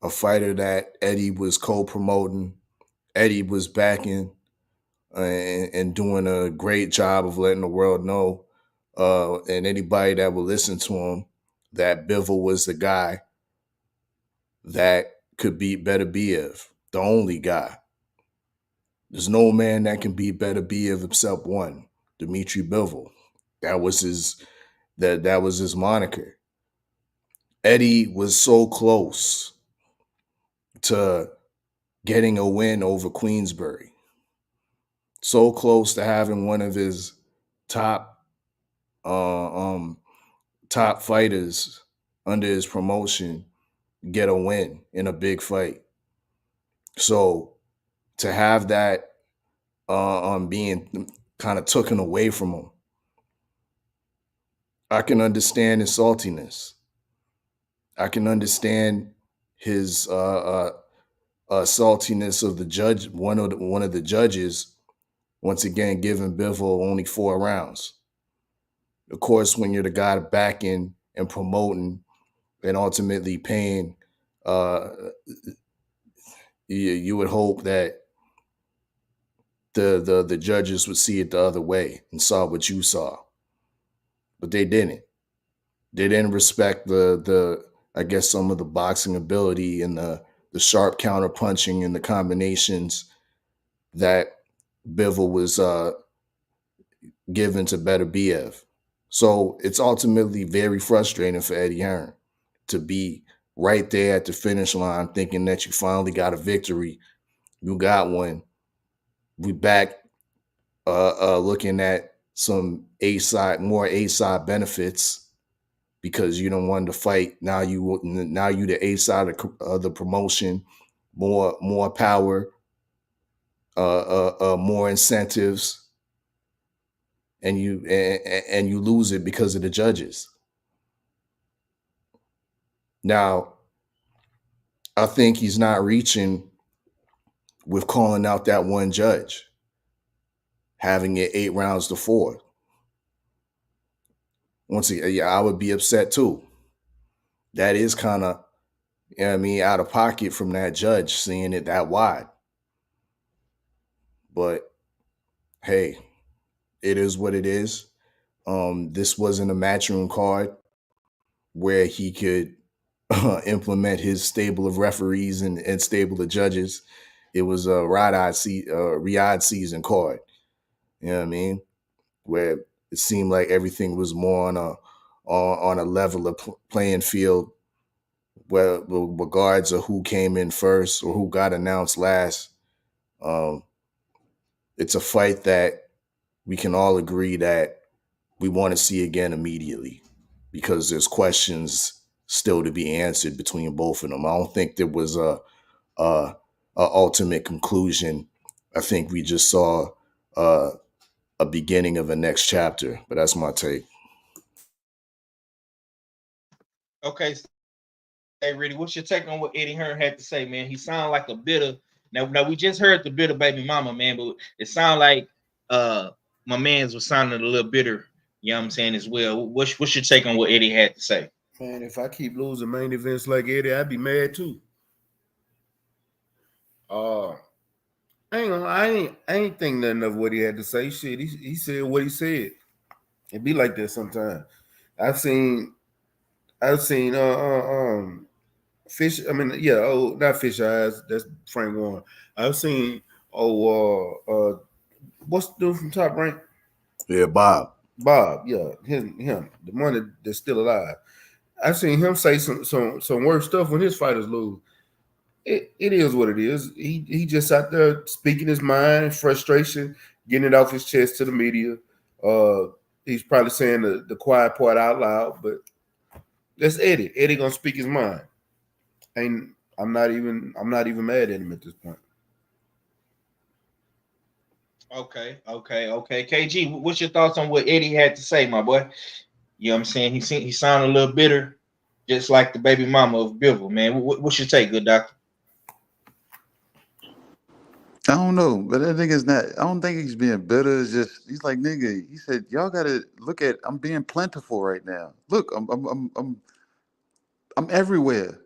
fighter that Eddie was co-promoting, Eddie was backing, and doing a great job of letting the world know and anybody that will listen to him, that Bivol was the guy that could beat Beterbiev, the only guy. There's no man that can beat Beterbiev except one, Dmitry Bivol. That was his moniker. Eddie was so close to getting a win over Queensbury, so close to having one of his top top fighters under his promotion get a win in a big fight. So to have that being kind of taken away from him, I can understand his saltiness. I can understand his saltiness of the judge, one of the judges, once again giving Bivol only 4 rounds. Of course, when you're the guy backing and promoting and ultimately paying, you would hope that the judges would see it the other way and saw what you saw, but they didn't. They didn't respect the I guess some of the boxing ability and the sharp counter punching and the combinations that Bivol was given to Beterbiev. So it's ultimately very frustrating for Eddie Hearn to be right there at the finish line thinking that you finally got a victory. You got one. We back looking at some more A-side benefits because you don't want to fight. Now you the A-side of the promotion, more power, more incentives, and you lose it because of the judges. Now, I think he's not reaching with calling out that one judge, having it 8 rounds to 4. Once again, yeah, I would be upset too. That is kind of, out of pocket from that judge seeing it that wide. But hey, it is what it is. This wasn't a matchroom card where he could implement his stable of referees and stable of judges. It was a Riyadh season card. You know what I mean? Where it seemed like everything was more on a level of playing field, where regards of who came in first or who got announced last. It's a fight that we can all agree that we want to see again immediately because there's questions still to be answered between both of them. I don't think there was a ultimate conclusion. I think we just saw a beginning of a next chapter, but that's my take. Okay, hey, Riddy, what's your take on what Eddie Hearn had to say, man? He sounded like a bitter. Now we just heard the bitter baby mama, man, but it sounded like my man's was sounding a little bitter. You know what I'm saying as well. What's your take on what Eddie had to say? Man, if I keep losing main events like Eddie, I'd be mad too. I ain't think nothing of what he had to say. Shit, he said what he said. It be like that sometimes. I've seen fish. I mean, yeah. Oh, not Fish Eyes. That's Frank Warren. I've seen. What's the dude from Top Rank? Yeah, Bob. Yeah, him, the one that's still alive. I've seen him say some worse stuff when his fighters lose. It is what it is. He just out there speaking his mind, frustration, getting it off his chest to the media. He's probably saying the quiet part out loud, but that's Eddie. Eddie gonna speak his mind. And I'm not even mad at him at this point. Okay. KG, what's your thoughts on what Eddie had to say, my boy? You know what I'm saying? He sounded a little bitter, just like the baby mama of Bivol, man. What's your take, good doctor? I don't know, but that nigga's not. I don't think he's being bitter. It's just he's like, nigga. He said, y'all gotta look at. I'm being plentiful right now. Look, I'm everywhere.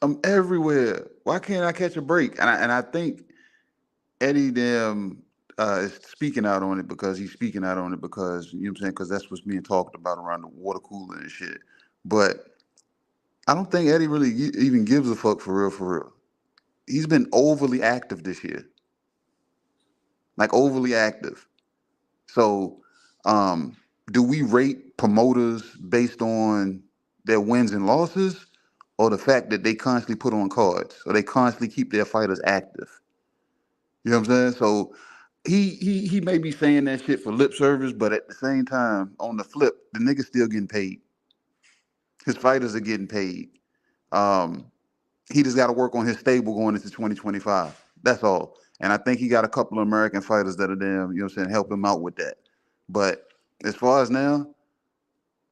I'm everywhere. Why can't I catch a break? And I think Eddie them is speaking out on it because he's speaking out on it because, you know what I'm saying, because that's what's being talked about around the water cooler and shit. But I don't think Eddie really even gives a fuck for real, for real. He's been overly active this year. Like overly active. So, do we rate promoters based on their wins and losses, or the fact that they constantly put on cards, or they constantly keep their fighters active? You know what I'm saying? So he may be saying that shit for lip service, but at the same time, on the flip, the nigga's still getting paid. His fighters are getting paid. Um, he just got to work on his stable going into 2025. That's all. And I think he got a couple of American fighters that are damn, you know what I'm saying, help him out with that. But as far as now,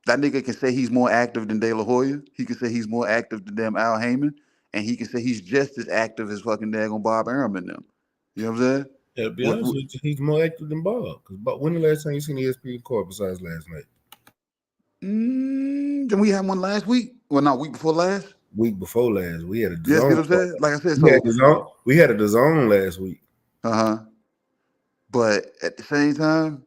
that nigga can say he's more active than De La Hoya. He can say he's more active than damn Al Heyman. And he can say he's just as active as fucking daggone Bob Arum and them. You know what I'm saying? Yeah, to be honest with you, he's more active than Bob. But when the last time you seen the ESPN card besides last night? Didn't we have one last week? Well, not week before last. Week before last, we had a Yes, you know what I'm saying? Like I said, so we had a DAZN last week. But at the same time,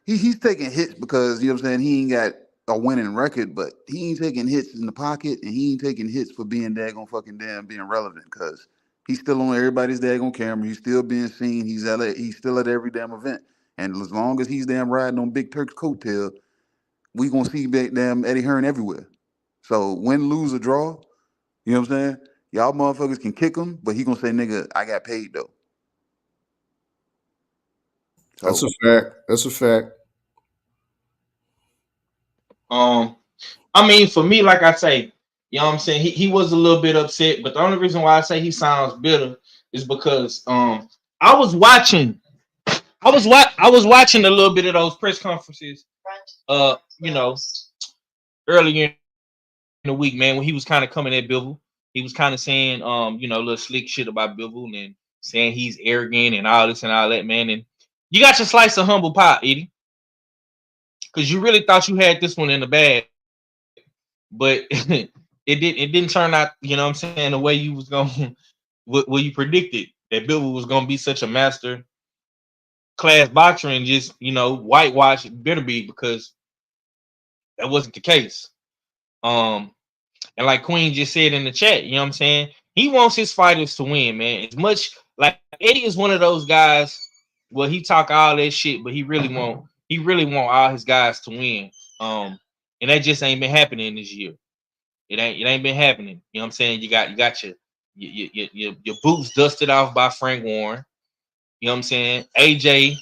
he's taking hits because, you know what I'm saying, he ain't got a winning record, but he ain't taking hits in the pocket and he ain't taking hits for being daggone fucking damn being relevant because he's still on everybody's daggone camera. He's still being seen. He's still at every damn event. And as long as he's damn riding on Big Turk's coattail, we gonna see damn Eddie Hearn everywhere. So win, lose, or draw, you know what I'm saying? Y'all motherfuckers can kick him, but he gonna say, nigga, I got paid though. So, that's a fact. That's a fact. I mean, for me, like I say, you know what I'm saying, he was a little bit upset, but the only reason why I say he sounds bitter is because I was watching a little bit of those press conferences you know, earlier in the week, man, when he was kind of coming at Bivol. He was kind of saying you know, little slick shit about Bivol and saying he's arrogant and all this and all that, man. And you got your slice of humble pie, Eddie. Because you really thought you had this one in the bag. But it didn't turn out, you know what I'm saying, the way you was going what you predicted, that Bivol was gonna be such a master class boxer and just, you know, whitewash Beterbiev, because that wasn't the case. And like Queen just said in the chat, you know what I'm saying, he wants his fighters to win, man. As much like Eddie is one of those guys, well, he talk all that shit, but he really want all his guys to win. And that just ain't been happening this year. It ain't been happening. You know what I'm saying? You got your boots dusted off by Frank Warren. You know what I'm saying? AJ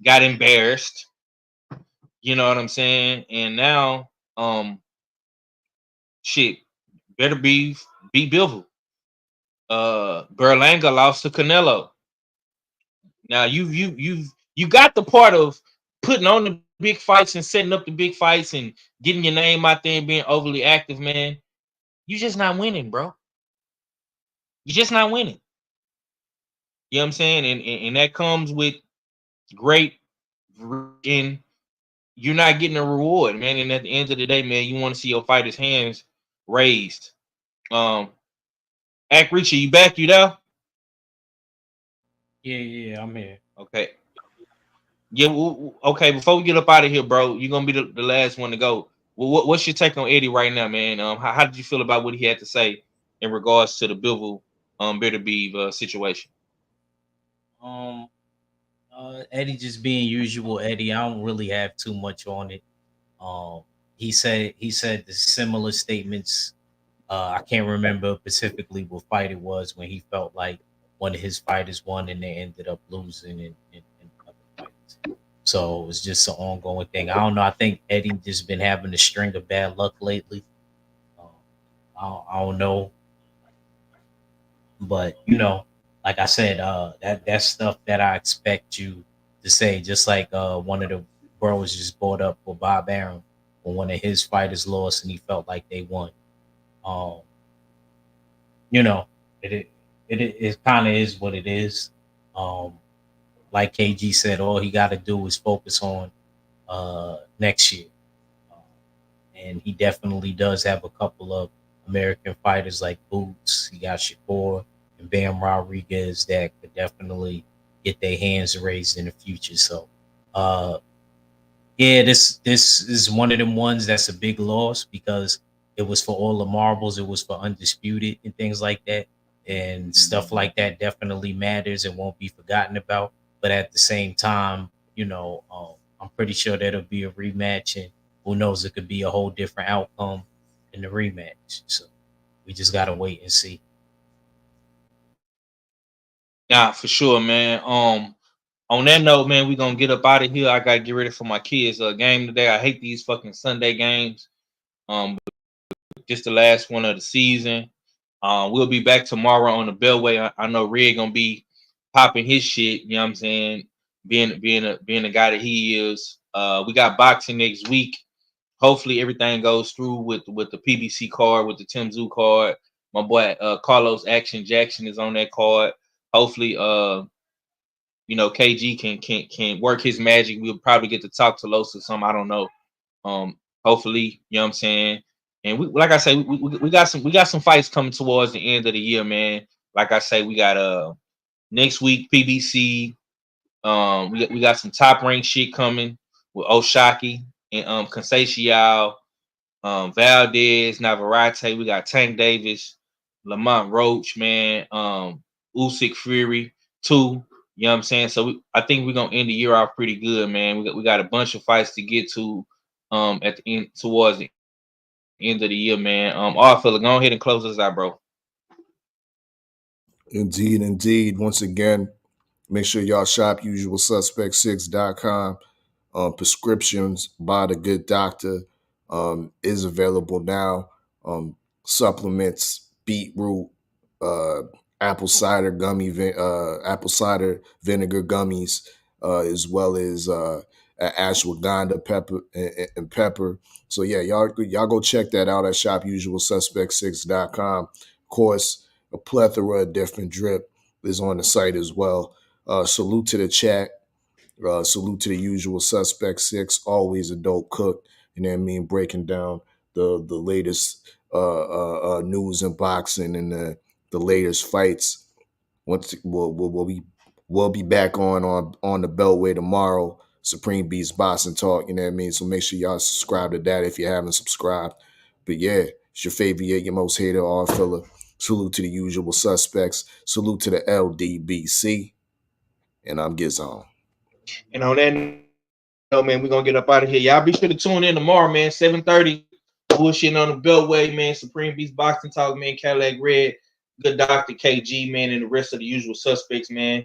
got embarrassed. You know what I'm saying? And now shit, Beterbiev beat Bivol. Berlanga lost to Canelo. Now you got the part of putting on the big fights and setting up the big fights and getting your name out there and being overly active, man. You just not winning, bro. You're just not winning. You know what I'm saying? And that comes with great, and you're not getting a reward, man. And at the end of the day, man, you want to see your fighters' hands raised. Act Richie, you back? You there? Yeah, I'm here. Okay. Yeah, okay. Before we get up out of here, bro, you're gonna be the last one to go. Well, what's your take on Eddie right now, man? How did you feel about what he had to say in regards to the Bivol Beterbiev situation? Eddie just being usual Eddie. I don't really have too much on it. He said the similar statements. I can't remember specifically what fight it was when he felt like one of his fighters won and they ended up losing in other fights. So it's just an ongoing thing. I don't know. I think Eddie just been having a string of bad luck lately. I don't know, but you know, like I said, that's stuff that I expect you to say. Just like one of the bros just brought up with Bob Arum when one of his fighters lost and he felt like they won. You know, it kind of is what it is. Like KG said, all he got to do is focus on next year. And he definitely does have a couple of American fighters like Boots. He got Shakur and Bam Rodriguez that could definitely get their hands raised in the future. So, yeah, this is one of them ones that's a big loss because it was for all the marbles, it was for undisputed and things like that, and stuff like that definitely matters and won't be forgotten about. But at the same time, I'm pretty sure there'll be a rematch, and who knows, it could be a whole different outcome in the rematch. So we just gotta wait and see. Yeah, for sure, man. On that note, man, we're gonna get up out of here. I gotta get ready for my kids' game today. I hate these fucking Sunday games. But just the last one of the season. We'll be back tomorrow on the Beltway. I know Red gonna be popping his shit. You know what I'm saying? Being the guy that he is. We got boxing next week. Hopefully everything goes through with the PBC card, with the Tim Zoo card. My boy Carlos Action Jackson is on that card. Hopefully, KG can work his magic. We'll probably get to talk to Los or something. I don't know. Hopefully, you know what I'm saying. And we, like I say, we got some fights coming towards the end of the year, man. Like I say, we got next week PBC. We got some top ranked shit coming with Oshaki and Conceição, Valdez, Navarrete. We got Tank Davis, Lamont Roach, man, Usyk Fury 2. You know what I'm saying? So I think we're gonna end the year off pretty good, man. We got a bunch of fights to get to at the end, towards the end of the year, man. All fella, go ahead and close us out, bro. Indeed. Once again, make sure y'all shop usualsuspect6.com. Prescriptions by the good doctor is available now. Supplements, beetroot, apple cider vinegar gummies, as well as ashwagandha pepper and pepper. So yeah, y'all go check that out at shopusualsuspect6.com. Of course, a plethora of different drip is on the site as well. Salute to the chat. Salute to the usual suspect 6, always a dope cook. You know what I mean? Breaking down the latest news in boxing and the latest fights. We'll be back on the Beltway tomorrow. Supreme Beats Boxing Talk. You know what I mean? So make sure y'all subscribe to that if you haven't subscribed. But yeah, it's your favorite, your most hated all filler. Salute to the usual suspects. Salute to the LDBC. And I'm Gizon. And on that note, man, we're gonna get up out of here. Y'all be sure to tune in tomorrow, man. 7:30. Bullshitting on the Beltway, man. Supreme Beast Boxing Talk, man. Cadillac Red, Good Dr. KG, man, and the rest of the usual suspects, man.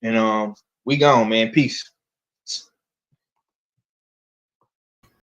And we gone, man. Peace.